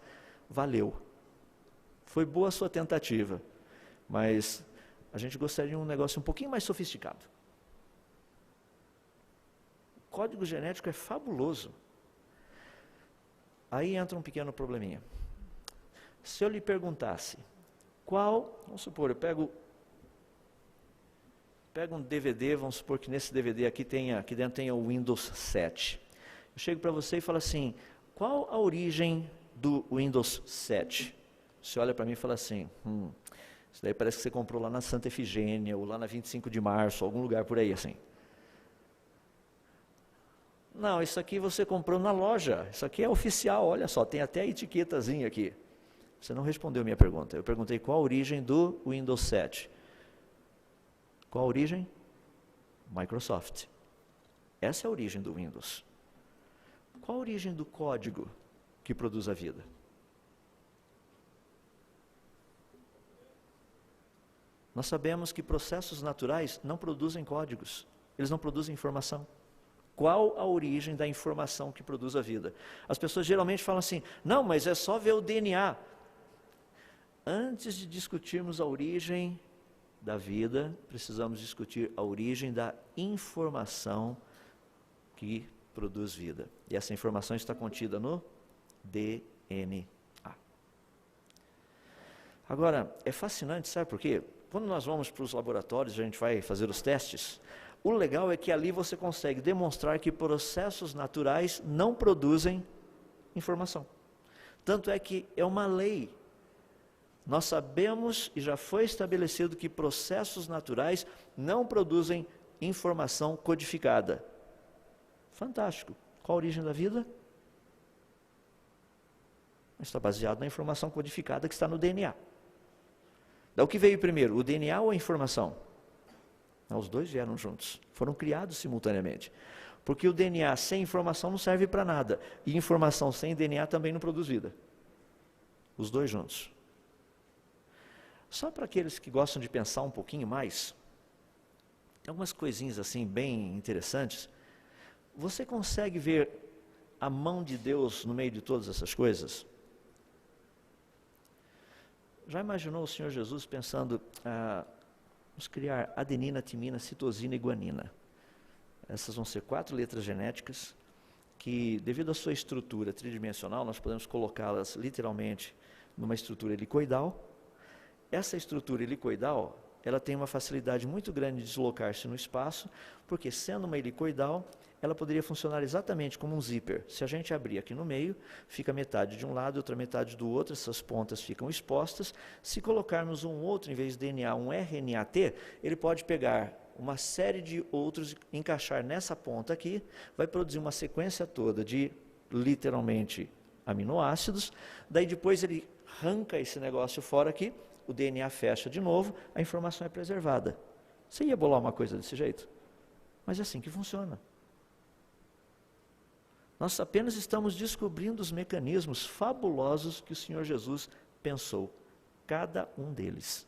valeu. Foi boa a sua tentativa, mas a gente gostaria de um negócio um pouquinho mais sofisticado. O código genético é fabuloso. Aí entra um pequeno probleminha. Se eu lhe perguntasse, vamos supor, eu pego um DVD, vamos supor que nesse DVD aqui dentro tenha o Windows 7. Eu chego para você e falo assim: qual a origem do Windows 7? Você olha para mim e fala assim: isso daí parece que você comprou lá na Santa Efigênia, ou lá na 25 de março, algum lugar por aí assim. Não, isso aqui você comprou na loja, isso aqui é oficial, olha só, tem até a etiquetazinha aqui. Você não respondeu a minha pergunta. Eu perguntei qual a origem do Windows 7. Qual a origem? Microsoft. Essa é a origem do Windows. Qual a origem do código que produz a vida? Nós sabemos que processos naturais não produzem códigos, eles não produzem informação. Qual a origem da informação que produz a vida? As pessoas geralmente falam assim: não, mas é só ver o DNA. Antes de discutirmos a origem da vida, precisamos discutir a origem da informação que produz vida. E essa informação está contida no DNA. Agora, é fascinante, sabe por quê? Quando nós vamos para os laboratórios, a gente vai fazer os testes, o legal é que ali você consegue demonstrar que processos naturais não produzem informação. Tanto é que é uma lei. Nós sabemos e já foi estabelecido que processos naturais não produzem informação codificada. Fantástico. Qual a origem da vida? Está baseado na informação codificada que está no DNA. Da o que veio primeiro, o DNA ou a informação? Não, os dois vieram juntos, foram criados simultaneamente. Porque o DNA sem informação não serve para nada, e informação sem DNA também não produz vida. Os dois juntos. Só para aqueles que gostam de pensar um pouquinho mais, tem algumas coisinhas assim bem interessantes. Você consegue ver a mão de Deus no meio de todas essas coisas? Já imaginou o Senhor Jesus pensando, vamos criar adenina, timina, citosina e guanina. Essas vão ser 4 letras genéticas que, devido à sua estrutura tridimensional, nós podemos colocá-las literalmente numa estrutura helicoidal. Essa estrutura helicoidal, ela tem uma facilidade muito grande de deslocar-se no espaço, porque sendo uma helicoidal, ela poderia funcionar exatamente como um zíper. Se a gente abrir aqui no meio, fica metade de um lado, outra metade do outro, essas pontas ficam expostas. Se colocarmos um outro, em vez de DNA, um RNAT, ele pode pegar uma série de outros e encaixar nessa ponta aqui, vai produzir uma sequência toda de, literalmente, aminoácidos, daí depois ele arranca esse negócio fora aqui, o DNA fecha de novo, a informação é preservada. Você ia bolar uma coisa desse jeito? Mas é assim que funciona. Nós apenas estamos descobrindo os mecanismos fabulosos que o Senhor Jesus pensou, cada um deles.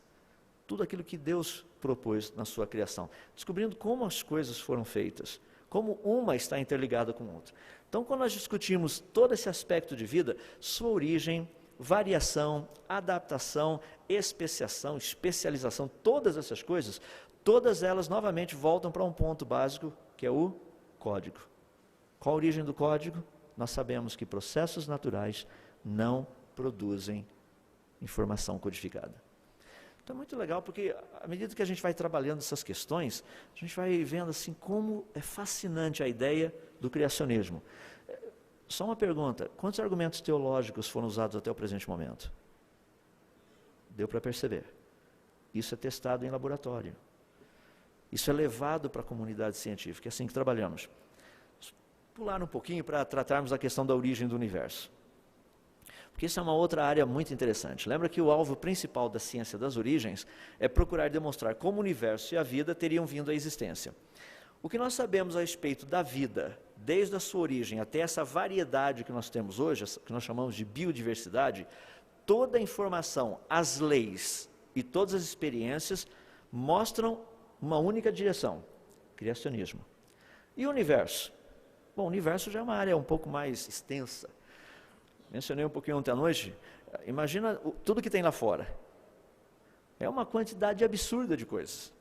Tudo aquilo que Deus propôs na sua criação, descobrindo como as coisas foram feitas, como uma está interligada com a outra. Então, quando nós discutimos todo esse aspecto de vida, sua origem, variação, adaptação, especiação, especialização, todas essas coisas, todas elas novamente voltam para um ponto básico, que é o código. Qual a origem do código? Nós sabemos que processos naturais não produzem informação codificada. Então é muito legal, porque à medida que a gente vai trabalhando essas questões, a gente vai vendo assim como é fascinante a ideia do criacionismo. Só uma pergunta, quantos argumentos teológicos foram usados até o presente momento? Deu para perceber. Isso é testado em laboratório. Isso é levado para a comunidade científica, é assim que trabalhamos. Vamos pular um pouquinho para tratarmos a questão da origem do universo. Porque isso é uma outra área muito interessante. Lembra que o alvo principal da ciência das origens é procurar demonstrar como o universo e a vida teriam vindo à existência. O que nós sabemos a respeito da vida, desde a sua origem até essa variedade que nós temos hoje, que nós chamamos de biodiversidade, toda a informação, as leis e todas as experiências mostram uma única direção: criacionismo. E o universo? Bom, o universo já é uma área um pouco mais extensa. Mencionei um pouquinho ontem à noite, imagina tudo que tem lá fora. É uma quantidade absurda de coisas.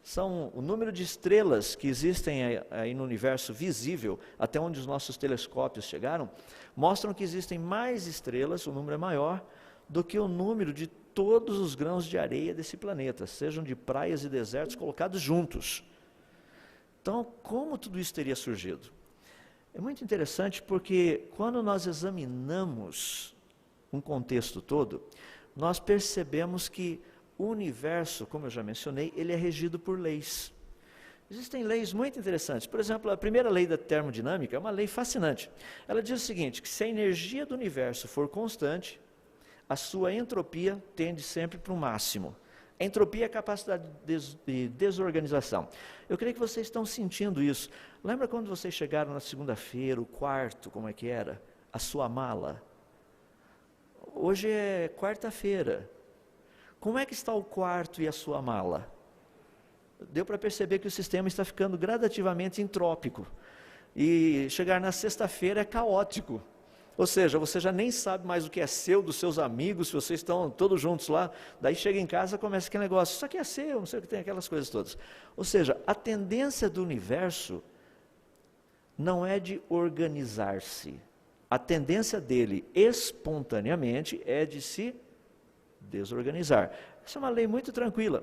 São o número de estrelas que existem aí no universo visível, até onde os nossos telescópios chegaram, mostram que existem mais estrelas, o número é maior, do que o número de todos os grãos de areia desse planeta, sejam de praias e desertos colocados juntos. Então, como tudo isso teria surgido? É muito interessante porque quando nós examinamos um contexto todo, nós percebemos que o universo, como eu já mencionei, ele é regido por leis. Existem leis muito interessantes. Por exemplo, a primeira lei da termodinâmica é uma lei fascinante. Ela diz o seguinte, que se a energia do universo for constante, a sua entropia tende sempre para o máximo. A entropia é a capacidade de desorganização. Eu creio que vocês estão sentindo isso. Lembra quando vocês chegaram na segunda-feira, o quarto, como é que era? A sua mala. Hoje é quarta-feira. Como é que está o quarto e a sua mala? Deu para perceber que o sistema está ficando gradativamente entrópico. E chegar na sexta-feira é caótico. Ou seja, você já nem sabe mais o que é seu, dos seus amigos, se vocês estão todos juntos lá, daí chega em casa e começa aquele negócio, isso aqui é seu, não sei o que tem, aquelas coisas todas. Ou seja, a tendência do universo não é de organizar-se, a tendência dele espontaneamente é de se desorganizar. Essa é uma lei muito tranquila,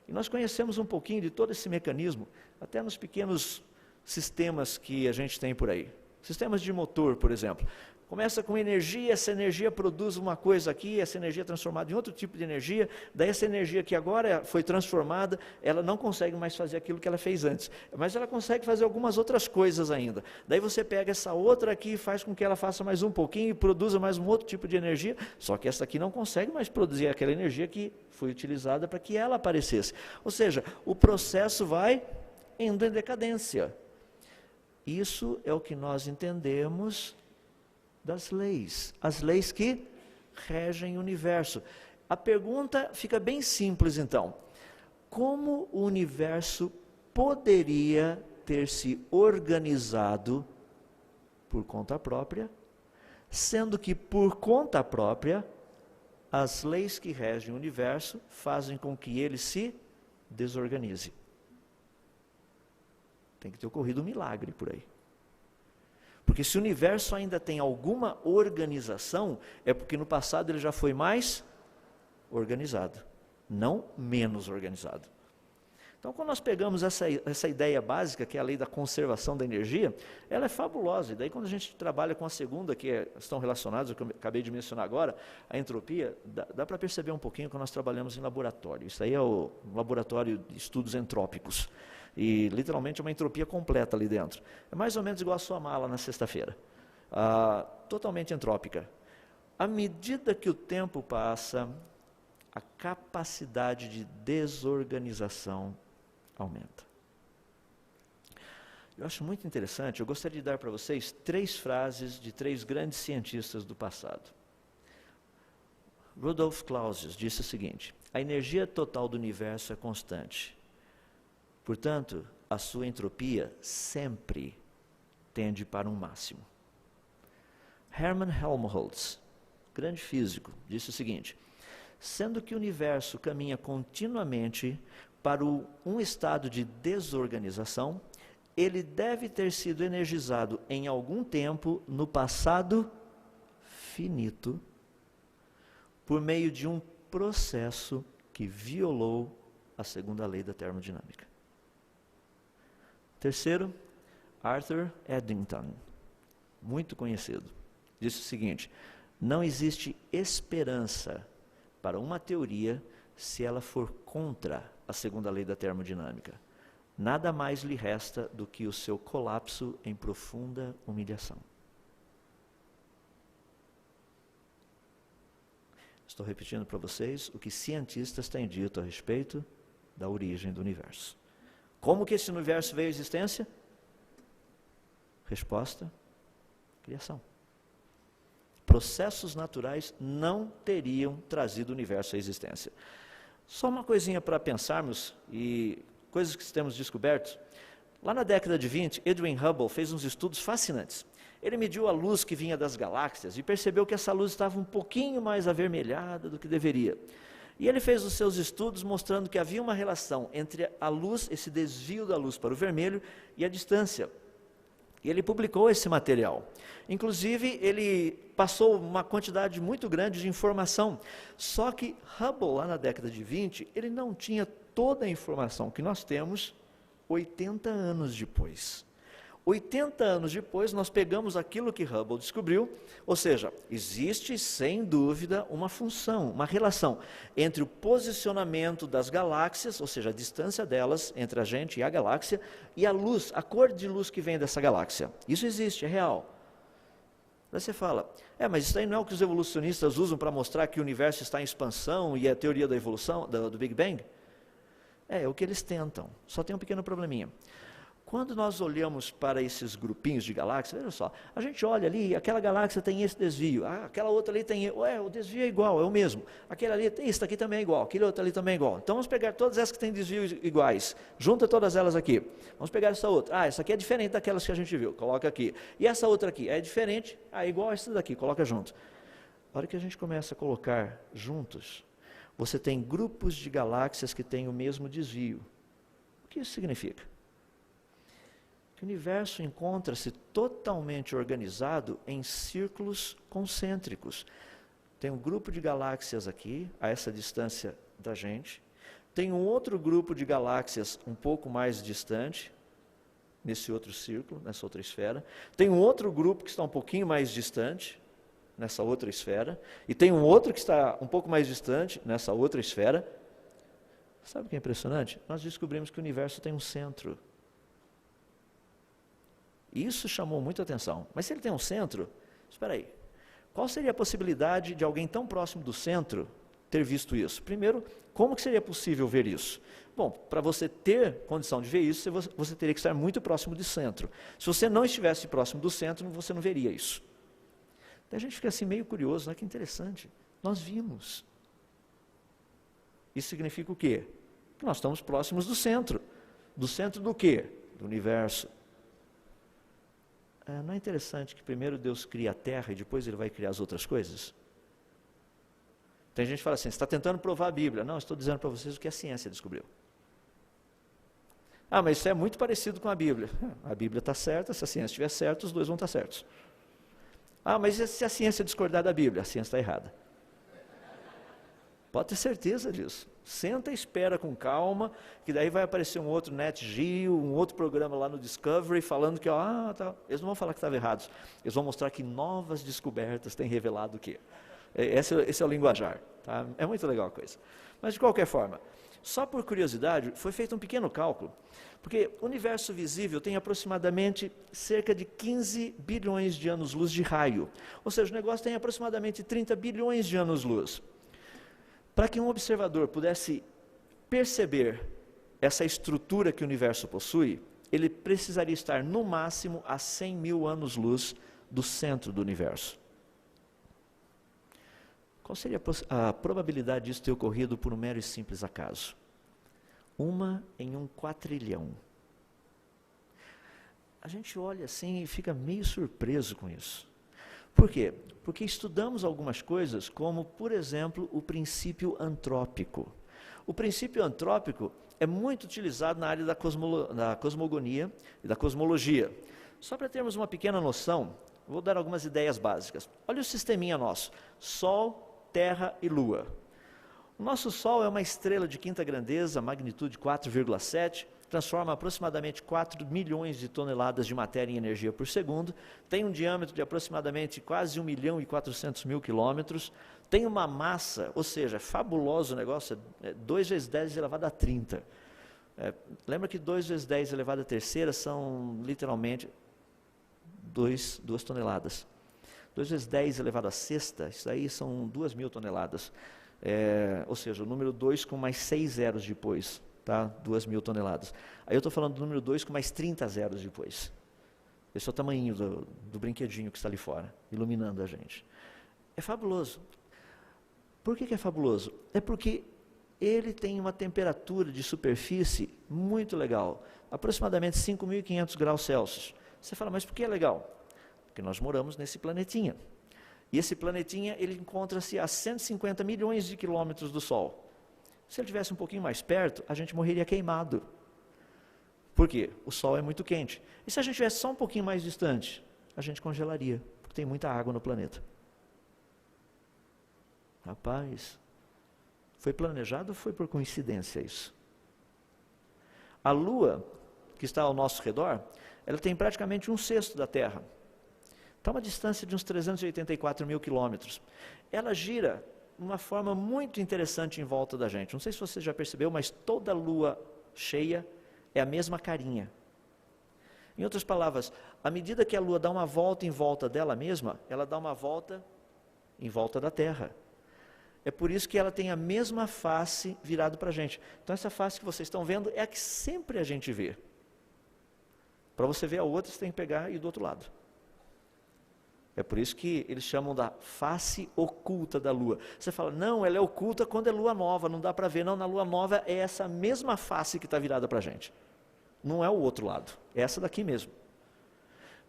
e nós conhecemos um pouquinho de todo esse mecanismo, até nos pequenos sistemas que a gente tem por aí. Sistemas de motor, por exemplo. Começa com energia, essa energia produz uma coisa aqui, essa energia é transformada em outro tipo de energia, daí essa energia que agora foi transformada, ela não consegue mais fazer aquilo que ela fez antes, mas ela consegue fazer algumas outras coisas ainda. Daí você pega essa outra aqui e faz com que ela faça mais um pouquinho e produza mais um outro tipo de energia, só que essa aqui não consegue mais produzir aquela energia que foi utilizada para que ela aparecesse. Ou seja, o processo vai indo em decadência. Isso é o que nós entendemos das leis, as leis que regem o universo. A pergunta fica bem simples então: como o universo poderia ter se organizado por conta própria, sendo que por conta própria as leis que regem o universo fazem com que ele se desorganize? Tem que ter ocorrido um milagre por aí. Porque se o universo ainda tem alguma organização, é porque no passado ele já foi mais organizado, não menos organizado. Então, quando nós pegamos essa ideia básica, que é a lei da conservação da energia, ela é fabulosa. E daí, quando a gente trabalha com a segunda, que estão relacionadas, que eu acabei de mencionar agora, a entropia, dá para perceber um pouquinho quando nós trabalhamos em laboratório. Isso aí é o laboratório de estudos entrópicos. E literalmente é uma entropia completa ali dentro. É mais ou menos igual a sua mala na sexta-feira. Totalmente entrópica. À medida que o tempo passa, a capacidade de desorganização aumenta. Eu acho muito interessante, eu gostaria de dar para vocês 3 frases de 3 grandes cientistas do passado. Rudolf Clausius disse o seguinte: a energia total do universo é constante. Portanto, a sua entropia sempre tende para um máximo. Hermann Helmholtz, grande físico, disse o seguinte: sendo que o universo caminha continuamente para um estado de desorganização, ele deve ter sido energizado em algum tempo no passado finito, por meio de um processo que violou a segunda lei da termodinâmica. Terceiro, Arthur Eddington, muito conhecido, disse o seguinte: não existe esperança para uma teoria se ela for contra a segunda lei da termodinâmica. Nada mais lhe resta do que o seu colapso em profunda humilhação. Estou repetindo para vocês o que cientistas têm dito a respeito da origem do universo. Como que esse universo veio à existência? Resposta: criação. Processos naturais não teriam trazido o universo à existência. Só uma coisinha para pensarmos, e coisas que temos descoberto. Lá na década de 20, Edwin Hubble fez uns estudos fascinantes. Ele mediu a luz que vinha das galáxias e percebeu que essa luz estava um pouquinho mais avermelhada do que deveria. E ele fez os seus estudos mostrando que havia uma relação entre a luz, esse desvio da luz para o vermelho, e a distância. E ele publicou esse material. Inclusive, ele passou uma quantidade muito grande de informação. Só que Hubble, lá na década de 20, ele não tinha toda a informação que nós temos 80 anos depois. 80 anos depois, nós pegamos aquilo que Hubble descobriu, ou seja, existe sem dúvida uma função, uma relação entre o posicionamento das galáxias, ou seja, a distância delas entre a gente e a galáxia, e a luz, a cor de luz que vem dessa galáxia. Isso existe, é real. Aí você fala, mas isso aí não é o que os evolucionistas usam para mostrar que o universo está em expansão e é a teoria da evolução, do Big Bang? É o que eles tentam, só tem um pequeno probleminha. Quando nós olhamos para esses grupinhos de galáxias, veja só, a gente olha ali, aquela galáxia tem esse desvio, aquela outra ali tem, o desvio é igual, é o mesmo, aquele ali tem, isso aqui também é igual, aquele outro ali também é igual. Então vamos pegar todas essas que têm desvios iguais, junta todas elas aqui. Vamos pegar essa outra, essa aqui é diferente daquelas que a gente viu, coloca aqui. E essa outra aqui, é diferente, é igual a essa daqui, coloca junto. A hora que a gente começa a colocar juntos, você tem grupos de galáxias que têm o mesmo desvio. O que isso significa? Que o universo encontra-se totalmente organizado em círculos concêntricos. Tem um grupo de galáxias aqui, a essa distância da gente. Tem um outro grupo de galáxias um pouco mais distante, nesse outro círculo, nessa outra esfera. Tem um outro grupo que está um pouquinho mais distante, nessa outra esfera. E tem um outro que está um pouco mais distante, nessa outra esfera. Sabe o que é impressionante? Nós descobrimos que o universo tem um centro. Isso chamou muita atenção. Mas se ele tem um centro, espera aí, qual seria a possibilidade de alguém tão próximo do centro ter visto isso? Primeiro, como que seria possível ver isso? Bom, para você ter condição de ver isso, você teria que estar muito próximo do centro. Se você não estivesse próximo do centro, você não veria isso. Daí a gente fica assim meio curioso, né? Que interessante. Nós vimos. Isso significa o quê? Que nós estamos próximos do centro. Do centro do quê? Do universo. Não é interessante que primeiro Deus cria a terra e depois Ele vai criar as outras coisas? Tem gente que fala assim, você está tentando provar a Bíblia. Não, estou dizendo para vocês o que a ciência descobriu. Mas isso é muito parecido com a Bíblia. A Bíblia está certa, se a ciência estiver certa, os dois vão estar certos. Mas e se a ciência discordar da Bíblia? A ciência está errada. Pode ter certeza disso. Senta e espera com calma, que daí vai aparecer um outro Nat Geo, um outro programa lá no Discovery, falando que, tá. Eles não vão falar que estavam errados. Eles vão mostrar que novas descobertas têm revelado o quê? Esse é o linguajar. Tá? É muito legal a coisa. Mas, de qualquer forma, só por curiosidade, foi feito um pequeno cálculo, porque o universo visível tem aproximadamente cerca de 15 bilhões de anos-luz de raio. Ou seja, o negócio tem aproximadamente 30 bilhões de anos-luz. Para que um observador pudesse perceber essa estrutura que o universo possui, ele precisaria estar no máximo a 100 mil anos-luz do centro do universo. Qual seria a probabilidade disso ter ocorrido por um mero e simples acaso? 1 em 1 quatrilhão. A gente olha assim e fica meio surpreso com isso. Por quê? Porque estudamos algumas coisas como, por exemplo, o princípio antrópico. O princípio antrópico é muito utilizado na área da cosmogonia e da cosmologia. Só para termos uma pequena noção, vou dar algumas ideias básicas. Olha o sisteminha nosso, Sol, Terra e Lua. O nosso Sol é uma estrela de quinta grandeza, magnitude 4,7, transforma aproximadamente 4 milhões de toneladas de matéria em energia por segundo, tem um diâmetro de aproximadamente quase 1.400.000 quilômetros, tem uma massa, ou seja, fabuloso o negócio, 2 vezes 10 elevado a 30. Lembra que 2 vezes 10 elevado a terceira são literalmente 2 toneladas. 2 vezes 10 elevado a sexta, isso aí são 2.000 toneladas. Ou seja, o número 2 com mais 6 zeros depois, tá? 2.000 toneladas. Aí eu estou falando do número 2 com mais 30 zeros depois. Esse é o tamanho do brinquedinho que está ali fora, iluminando a gente. É fabuloso. Por que é fabuloso? É porque ele tem uma temperatura de superfície muito legal, aproximadamente 5.500 graus Celsius. Você fala, mas por que é legal? Porque nós moramos nesse planetinha. E esse planetinha, ele encontra-se a 150 milhões de quilômetros do Sol. Se ele estivesse um pouquinho mais perto, a gente morreria queimado. Por quê? O Sol é muito quente. E se a gente estivesse só um pouquinho mais distante, a gente congelaria, porque tem muita água no planeta. Rapaz, foi planejado ou foi por coincidência isso? A Lua, que está ao nosso redor, ela tem praticamente 1/6 da Terra. Está a uma distância de uns 384.000 quilômetros. Ela gira de uma forma muito interessante em volta da gente. Não sei se você já percebeu, mas toda lua cheia é a mesma carinha. Em outras palavras, à medida que a Lua dá uma volta em volta dela mesma, ela dá uma volta em volta da Terra. É por isso que ela tem a mesma face virada para a gente. Então essa face que vocês estão vendo é a que sempre a gente vê. Para você ver a outra, você tem que pegar e ir do outro lado. É por isso que eles chamam da face oculta da Lua. Você fala, não, ela é oculta quando é Lua nova, não dá para ver. Não, na Lua nova é essa mesma face que está virada para a gente. Não é o outro lado, é essa daqui mesmo.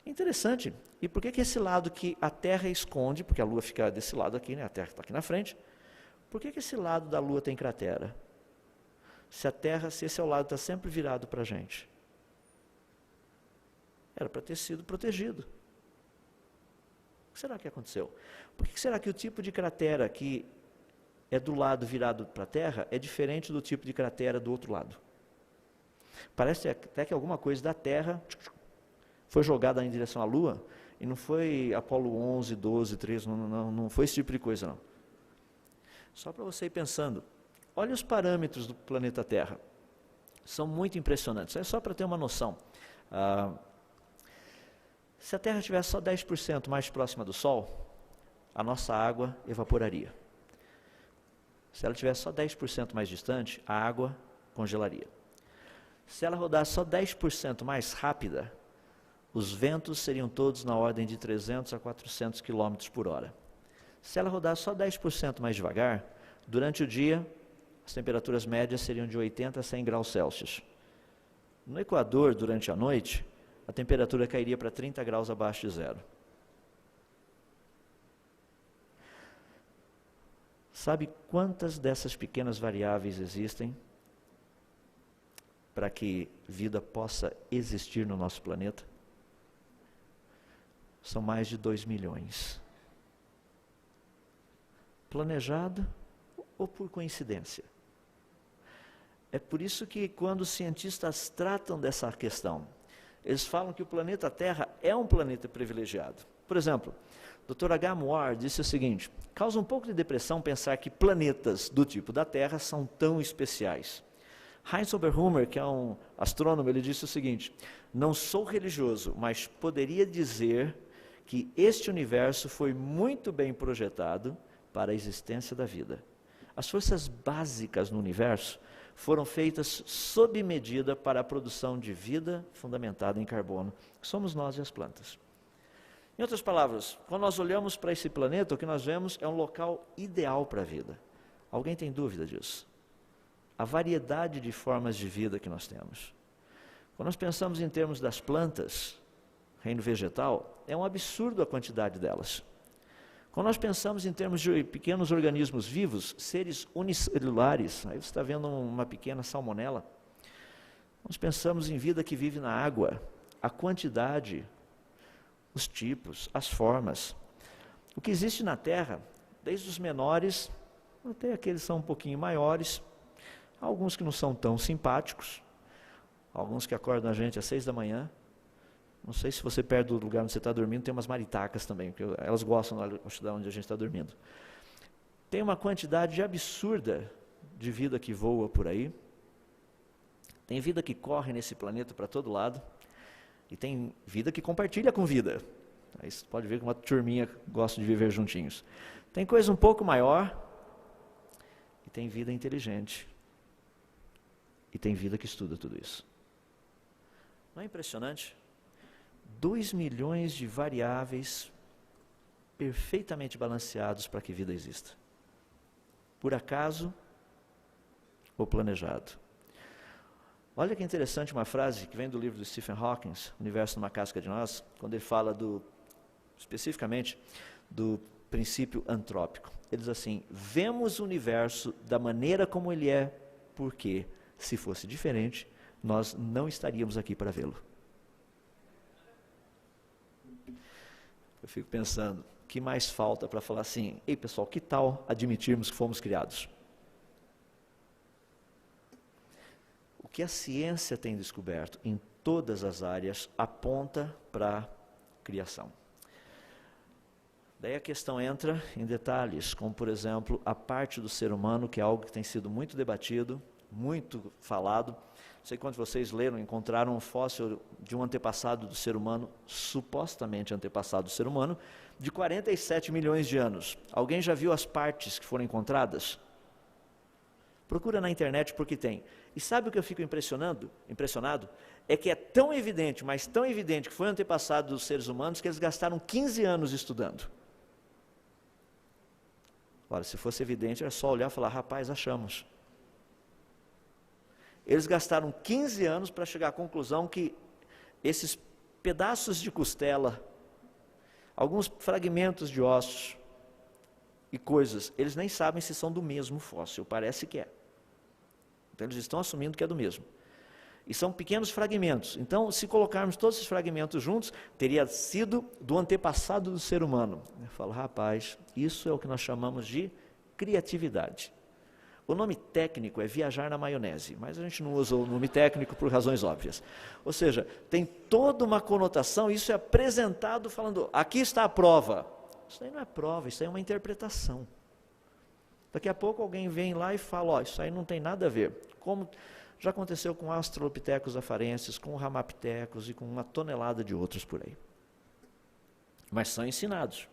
Interessante. E por que esse lado que a Terra esconde, porque a Lua fica desse lado aqui, né? A Terra está aqui na frente. Por que esse lado da Lua tem cratera? Se esse é o lado que está sempre virado para a gente. Era para ter sido protegido. O que será que aconteceu? Por que será que o tipo de cratera que é do lado virado para a Terra é diferente do tipo de cratera do outro lado? Parece até que alguma coisa da Terra foi jogada em direção à Lua, e não foi Apolo 11, 12, 13, não foi esse tipo de coisa não. Só para você ir pensando, olha os parâmetros do planeta Terra, são muito impressionantes, é só para ter uma noção. Se a Terra estivesse só 10% mais próxima do Sol, a nossa água evaporaria. Se ela estivesse só 10% mais distante, a água congelaria. Se ela rodasse só 10% mais rápida, os ventos seriam todos na ordem de 300 a 400 km por hora. Se ela rodasse só 10% mais devagar, durante o dia, as temperaturas médias seriam de 80 a 100 graus Celsius. No Equador, durante a noite, a temperatura cairia para 30 graus abaixo de zero. Sabe quantas dessas pequenas variáveis existem para que vida possa existir no nosso planeta? São mais de 2 milhões. Planejado ou por coincidência? É por isso que quando os cientistas tratam dessa questão, eles falam que o planeta Terra é um planeta privilegiado. Por exemplo, o Dr. H. Moore disse o seguinte: causa um pouco de depressão pensar que planetas do tipo da Terra são tão especiais. Heinz Oberhummer, que é um astrônomo, ele disse o seguinte: não sou religioso, mas poderia dizer que este universo foi muito bem projetado para a existência da vida. As forças básicas no universo foram feitas sob medida para a produção de vida fundamentada em carbono, que somos nós e as plantas. Em outras palavras, quando nós olhamos para esse planeta, o que nós vemos é um local ideal para a vida. Alguém tem dúvida disso? A variedade de formas de vida que nós temos. Quando nós pensamos em termos das plantas, reino vegetal, é um absurdo a quantidade delas. Quando nós pensamos em termos de pequenos organismos vivos, seres unicelulares, aí você está vendo uma pequena salmonela. Nós pensamos em vida que vive na água, a quantidade, os tipos, as formas. O que existe na Terra, desde os menores Até aqueles são um pouquinho maiores, alguns que não são tão simpáticos, alguns que acordam a gente às 6 da manhã. Não sei se você perto do lugar onde você está dormindo, tem umas maritacas também, porque elas gostam da onde a gente está dormindo. Tem uma quantidade absurda de vida que voa por aí. Tem vida que corre nesse planeta para todo lado. E tem vida que compartilha com vida. Aí você pode ver que uma turminha gosta de viver juntinhos. Tem coisa um pouco maior. E tem vida inteligente. E tem vida que estuda tudo isso. Não é impressionante? 2 milhões de variáveis perfeitamente balanceados para que vida exista. Por acaso ou planejado. Olha que interessante uma frase que vem do livro do Stephen Hawking, Universo numa Casca de Nós, quando ele fala especificamente do princípio antrópico. Ele diz assim: vemos o universo da maneira como ele é, porque, se fosse diferente, nós não estaríamos aqui para vê-lo. Eu fico pensando, o que mais falta para falar assim: ei pessoal, que tal admitirmos que fomos criados? O que a ciência tem descoberto em todas as áreas aponta para a criação. Daí a questão entra em detalhes, como por exemplo, a parte do ser humano, que é algo que tem sido muito debatido, muito falado. Não sei quantos de vocês leram, encontraram um fóssil de um antepassado do ser humano, supostamente antepassado do ser humano, de 47 milhões de anos. Alguém já viu as partes que foram encontradas? Procura na internet porque tem. E sabe o que eu fico impressionado? É que é tão evidente, mas tão evidente que foi antepassado dos seres humanos, que eles gastaram 15 anos estudando. Ora, se fosse evidente, era só olhar e falar: rapaz, achamos. Eles gastaram 15 anos para chegar à conclusão que esses pedaços de costela, alguns fragmentos de ossos e coisas, eles nem sabem se são do mesmo fóssil, parece que é. Então eles estão assumindo que é do mesmo. E são pequenos fragmentos. Então, se colocarmos todos esses fragmentos juntos, teria sido do antepassado do ser humano. Eu falo: rapaz, isso é o que nós chamamos de criatividade. O nome técnico é viajar na maionese, mas a gente não usa o nome técnico por razões óbvias. Ou seja, tem toda uma conotação, isso é apresentado falando: aqui está a prova. Isso aí não é prova, isso aí é uma interpretação. Daqui a pouco alguém vem lá e fala: ó, isso aí não tem nada a ver. Como já aconteceu com Australopithecus afarensis, com Ramapithecus e com uma tonelada de outros por aí. Mas são ensinados.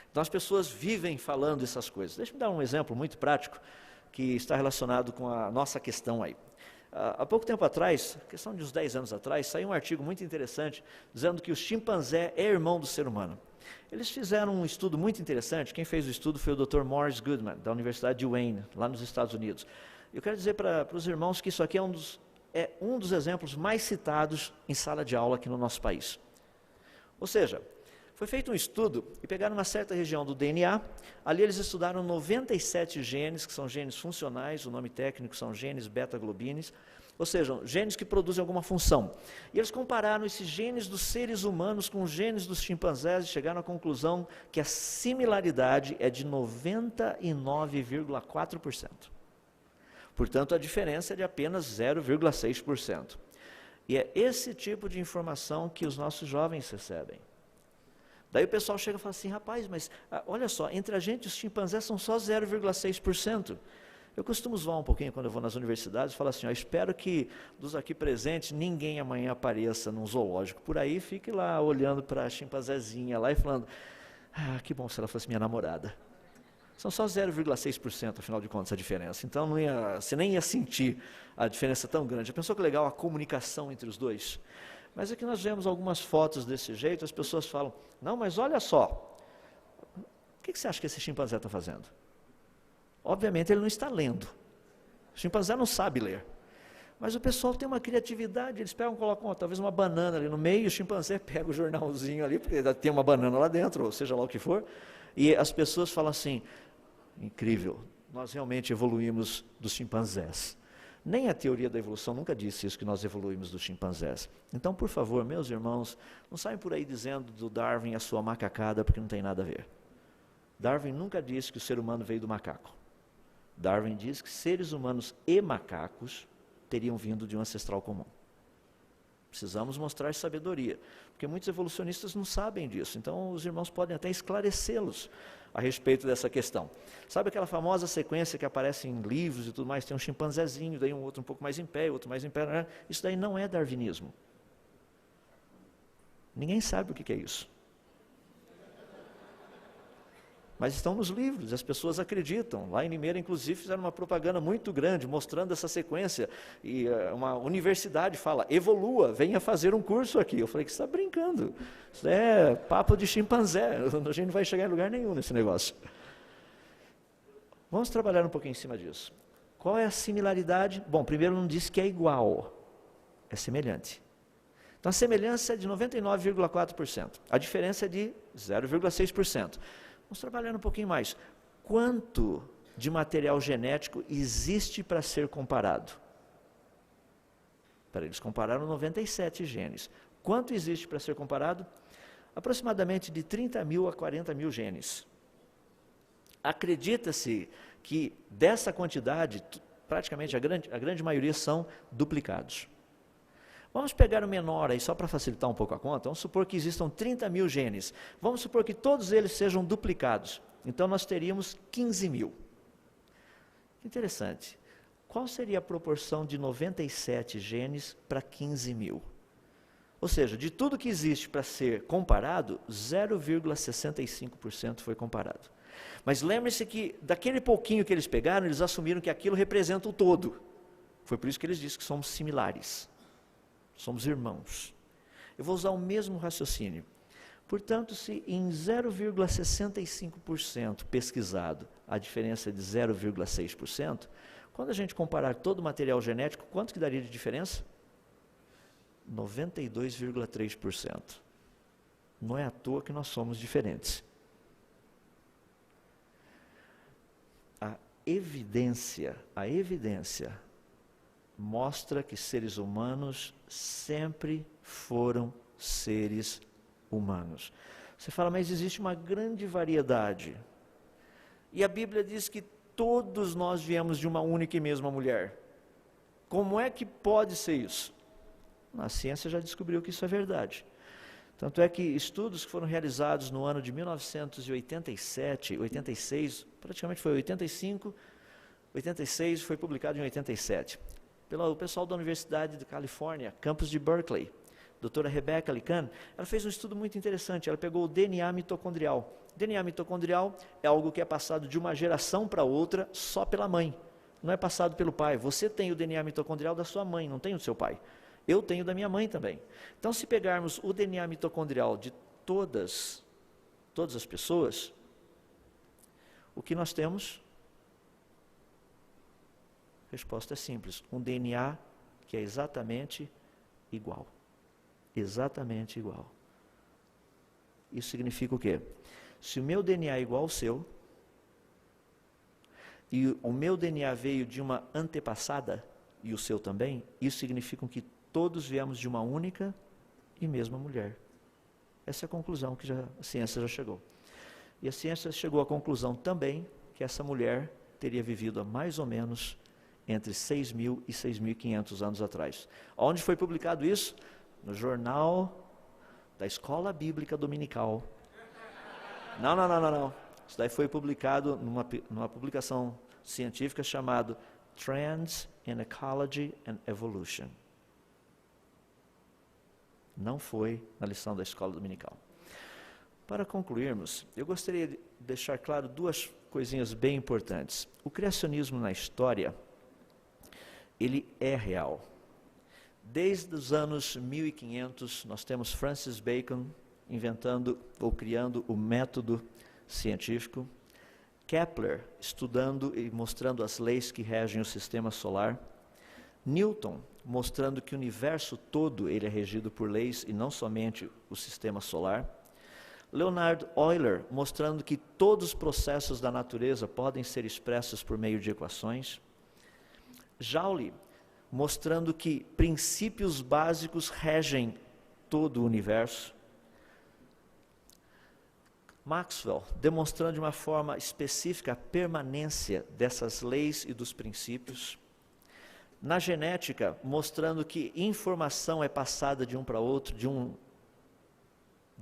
Então as pessoas vivem falando essas coisas. Deixa eu dar um exemplo muito prático, que está relacionado com a nossa questão aí. Há pouco tempo atrás, questão de uns 10 anos atrás, saiu um artigo muito interessante, dizendo que o chimpanzé é irmão do ser humano. Eles fizeram um estudo muito interessante. Quem fez o estudo foi o Dr. Morris Goodman, da Universidade de Wayne, lá nos Estados Unidos. Eu quero dizer para os irmãos que isso aqui é um dos exemplos mais citados em sala de aula aqui no nosso país. Ou seja, foi feito um estudo e pegaram uma certa região do DNA, ali eles estudaram 97 genes, que são genes funcionais, o nome técnico são genes beta-globines, ou seja, genes que produzem alguma função. E eles compararam esses genes dos seres humanos com os genes dos chimpanzés e chegaram à conclusão que a similaridade é de 99,4%. Portanto, a diferença é de apenas 0,6%. E é esse tipo de informação que os nossos jovens recebem. Daí o pessoal chega e fala assim: rapaz, mas olha só, entre a gente e os chimpanzés são só 0,6%. Eu costumo zoar um pouquinho quando eu vou nas universidades e falo assim: ó, espero que dos aqui presentes ninguém amanhã apareça num zoológico por aí, fique lá olhando para a chimpanzézinha lá e falando: ah, que bom se ela fosse minha namorada. São só 0,6%, afinal de contas, a diferença. Então você nem ia sentir a diferença tão grande. Já pensou que legal a comunicação entre os dois? Mas aqui nós vemos algumas fotos desse jeito, as pessoas falam: não, mas olha só, o que você acha que esse chimpanzé está fazendo? Obviamente ele não está lendo. O chimpanzé não sabe ler. Mas o pessoal tem uma criatividade, eles pegam, colocam talvez uma banana ali no meio, e o chimpanzé pega o jornalzinho ali, porque tem uma banana lá dentro, ou seja lá o que for, e as pessoas falam assim: incrível, nós realmente evoluímos dos chimpanzés. Nem a teoria da evolução nunca disse isso, que nós evoluímos dos chimpanzés. Então, por favor, meus irmãos, não saiam por aí dizendo do Darwin a sua macacada, porque não tem nada a ver. Darwin nunca disse que o ser humano veio do macaco. Darwin diz que seres humanos e macacos teriam vindo de um ancestral comum. Precisamos mostrar sabedoria, porque muitos evolucionistas não sabem disso, então os irmãos podem até esclarecê-los a respeito dessa questão. Sabe aquela famosa sequência que aparece em livros e tudo mais, tem um chimpanzézinho, daí um outro um pouco mais em pé, outro mais em pé, né? Isso daí não é darwinismo. Ninguém sabe o que é isso. Mas estão nos livros, as pessoas acreditam. Lá em Limeira, inclusive, fizeram uma propaganda muito grande, mostrando essa sequência. E uma universidade fala, evolua, venha fazer um curso aqui. Eu falei, que você está brincando. Isso é papo de chimpanzé, a gente não vai chegar em lugar nenhum nesse negócio. Vamos trabalhar um pouquinho em cima disso. Qual é a similaridade? Bom, primeiro não disse que é igual, é semelhante. Então a semelhança é de 99,4%. A diferença é de 0,6%. Vamos trabalhar um pouquinho mais. Quanto de material genético existe para ser comparado? Para eles compararam 97 genes. Quanto existe para ser comparado? Aproximadamente de 30 mil a 40 mil genes. Acredita-se que dessa quantidade, praticamente a grande maioria são duplicados. Vamos pegar o menor aí, só para facilitar um pouco a conta, vamos supor que existam 30 mil genes. Vamos supor que todos eles sejam duplicados. Então nós teríamos 15 mil. Interessante. Qual seria a proporção de 97 genes para 15 mil? Ou seja, de tudo que existe para ser comparado, 0,65% foi comparado. Mas lembre-se que daquele pouquinho que eles pegaram, eles assumiram que aquilo representa o todo. Foi por isso que eles dizem que somos similares. Somos irmãos. Eu vou usar o mesmo raciocínio. Portanto, se em 0,65% pesquisado a diferença é de 0,6%, quando a gente comparar todo o material genético, quanto que daria de diferença? 92,3%. Não é à toa que nós somos diferentes. A evidência mostra que seres humanos sempre foram seres humanos. Você fala, mas existe uma grande variedade. E a Bíblia diz que todos nós viemos de uma única e mesma mulher. Como é que pode ser isso? A ciência já descobriu que isso é verdade. Tanto é que estudos que foram realizados no ano de 1987, 86, praticamente foi 85, 86 foi publicado em 87. Pelo pessoal da Universidade da Califórnia, campus de Berkeley, doutora Rebecca Lican, ela fez um estudo muito interessante, ela pegou o DNA mitocondrial. DNA mitocondrial é algo que é passado de uma geração para outra só pela mãe, não é passado pelo pai. Você tem o DNA mitocondrial da sua mãe, não tem o do seu pai. Eu tenho da minha mãe também. Então, se pegarmos o DNA mitocondrial de todas as pessoas, o que nós temos? A resposta é simples, um DNA que é exatamente igual. Exatamente igual. Isso significa o quê? Se o meu DNA é igual ao seu, e o meu DNA veio de uma antepassada, e o seu também, isso significa que todos viemos de uma única e mesma mulher. Essa é a conclusão que a ciência já chegou. E a ciência chegou à conclusão também que essa mulher teria vivido há mais ou menos entre 6.000 e 6.500 anos atrás. Onde foi publicado isso? No jornal da Escola Bíblica Dominical. Não. Isso daí foi publicado numa publicação científica chamada Trends in Ecology and Evolution. Não foi na lição da Escola Dominical. Para concluirmos, eu gostaria de deixar claro duas coisinhas bem importantes. O criacionismo na história, ele é real. Desde os anos 1500, nós temos Francis Bacon inventando ou criando o método científico, Kepler estudando e mostrando as leis que regem o sistema solar, Newton mostrando que o universo todo ele é regido por leis e não somente o sistema solar, Leonhard Euler mostrando que todos os processos da natureza podem ser expressos por meio de equações, Joule mostrando que princípios básicos regem todo o universo, Maxwell, demonstrando de uma forma específica a permanência dessas leis e dos princípios. Na genética, mostrando que informação é passada de um para outro, de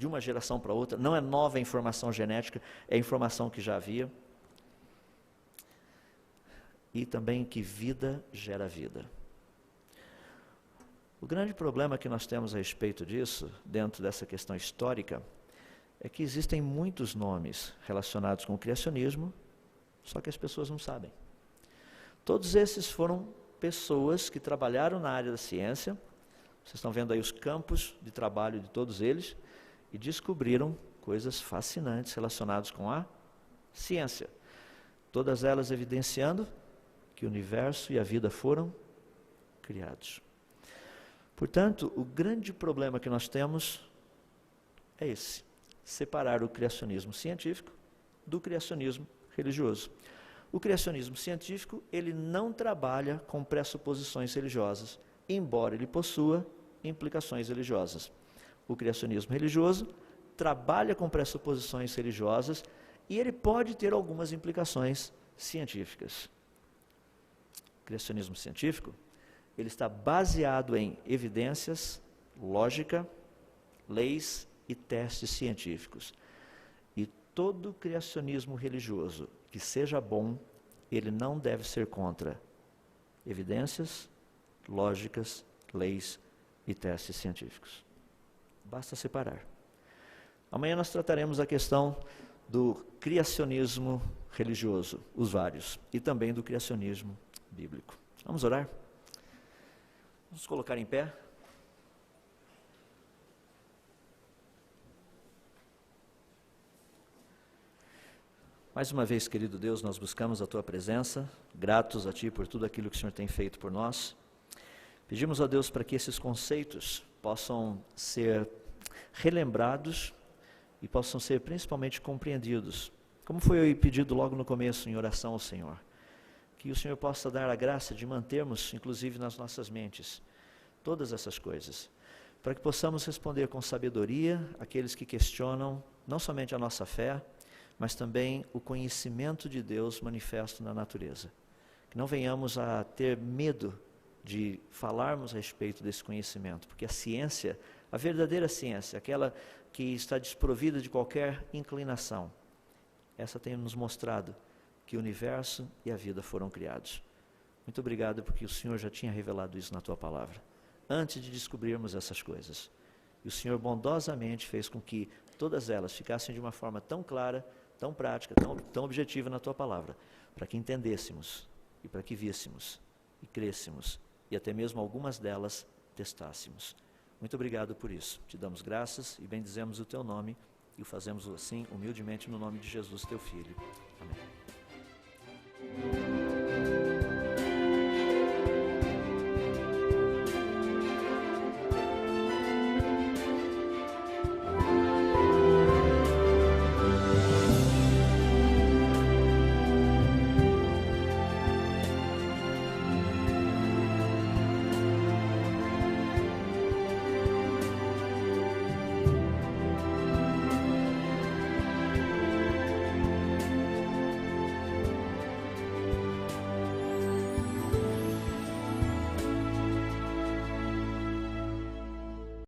uma geração para outra, não é nova informação genética, é informação que já havia. E também que vida gera vida. O grande problema que nós temos a respeito disso, dentro dessa questão histórica, é que existem muitos nomes relacionados com o criacionismo, só que as pessoas não sabem. Todos esses foram pessoas que trabalharam na área da ciência, vocês estão vendo aí os campos de trabalho de todos eles, e descobriram coisas fascinantes relacionadas com a ciência. Todas elas evidenciando que o universo e a vida foram criados. Portanto, o grande problema que nós temos é esse: separar o criacionismo científico do criacionismo religioso. O criacionismo científico, ele não trabalha com pressuposições religiosas, embora ele possua implicações religiosas. O criacionismo religioso trabalha com pressuposições religiosas e ele pode ter algumas implicações científicas. O criacionismo científico, ele está baseado em evidências, lógica, leis e testes científicos. E todo criacionismo religioso que seja bom, ele não deve ser contra evidências, lógicas, leis e testes científicos. Basta separar. Amanhã nós trataremos a questão do criacionismo religioso, os vários, e também do criacionismo bíblico. Vamos orar? Vamos colocar em pé. Mais uma vez, querido Deus, nós buscamos a Tua presença, gratos a Ti por tudo aquilo que o Senhor tem feito por nós. Pedimos a Deus para que esses conceitos possam ser relembrados e possam ser principalmente compreendidos, como foi pedido logo no começo em oração ao Senhor. Que o Senhor possa dar a graça de mantermos, inclusive nas nossas mentes, todas essas coisas, para que possamos responder com sabedoria àqueles que questionam não somente a nossa fé, mas também o conhecimento de Deus manifesto na natureza. Que não venhamos a ter medo de falarmos a respeito desse conhecimento, porque a ciência, a verdadeira ciência, aquela que está desprovida de qualquer inclinação, essa tem nos mostrado que o universo e a vida foram criados. Muito obrigado, porque o Senhor já tinha revelado isso na Tua palavra, antes de descobrirmos essas coisas. E o Senhor bondosamente fez com que todas elas ficassem de uma forma tão clara, tão prática, tão objetiva na Tua palavra, para que entendêssemos, e para que víssemos, e crêssemos, e até mesmo algumas delas testássemos. Muito obrigado por isso. Te damos graças e bendizemos o Teu nome, e o fazemos assim humildemente no nome de Jesus, Teu Filho. Amém.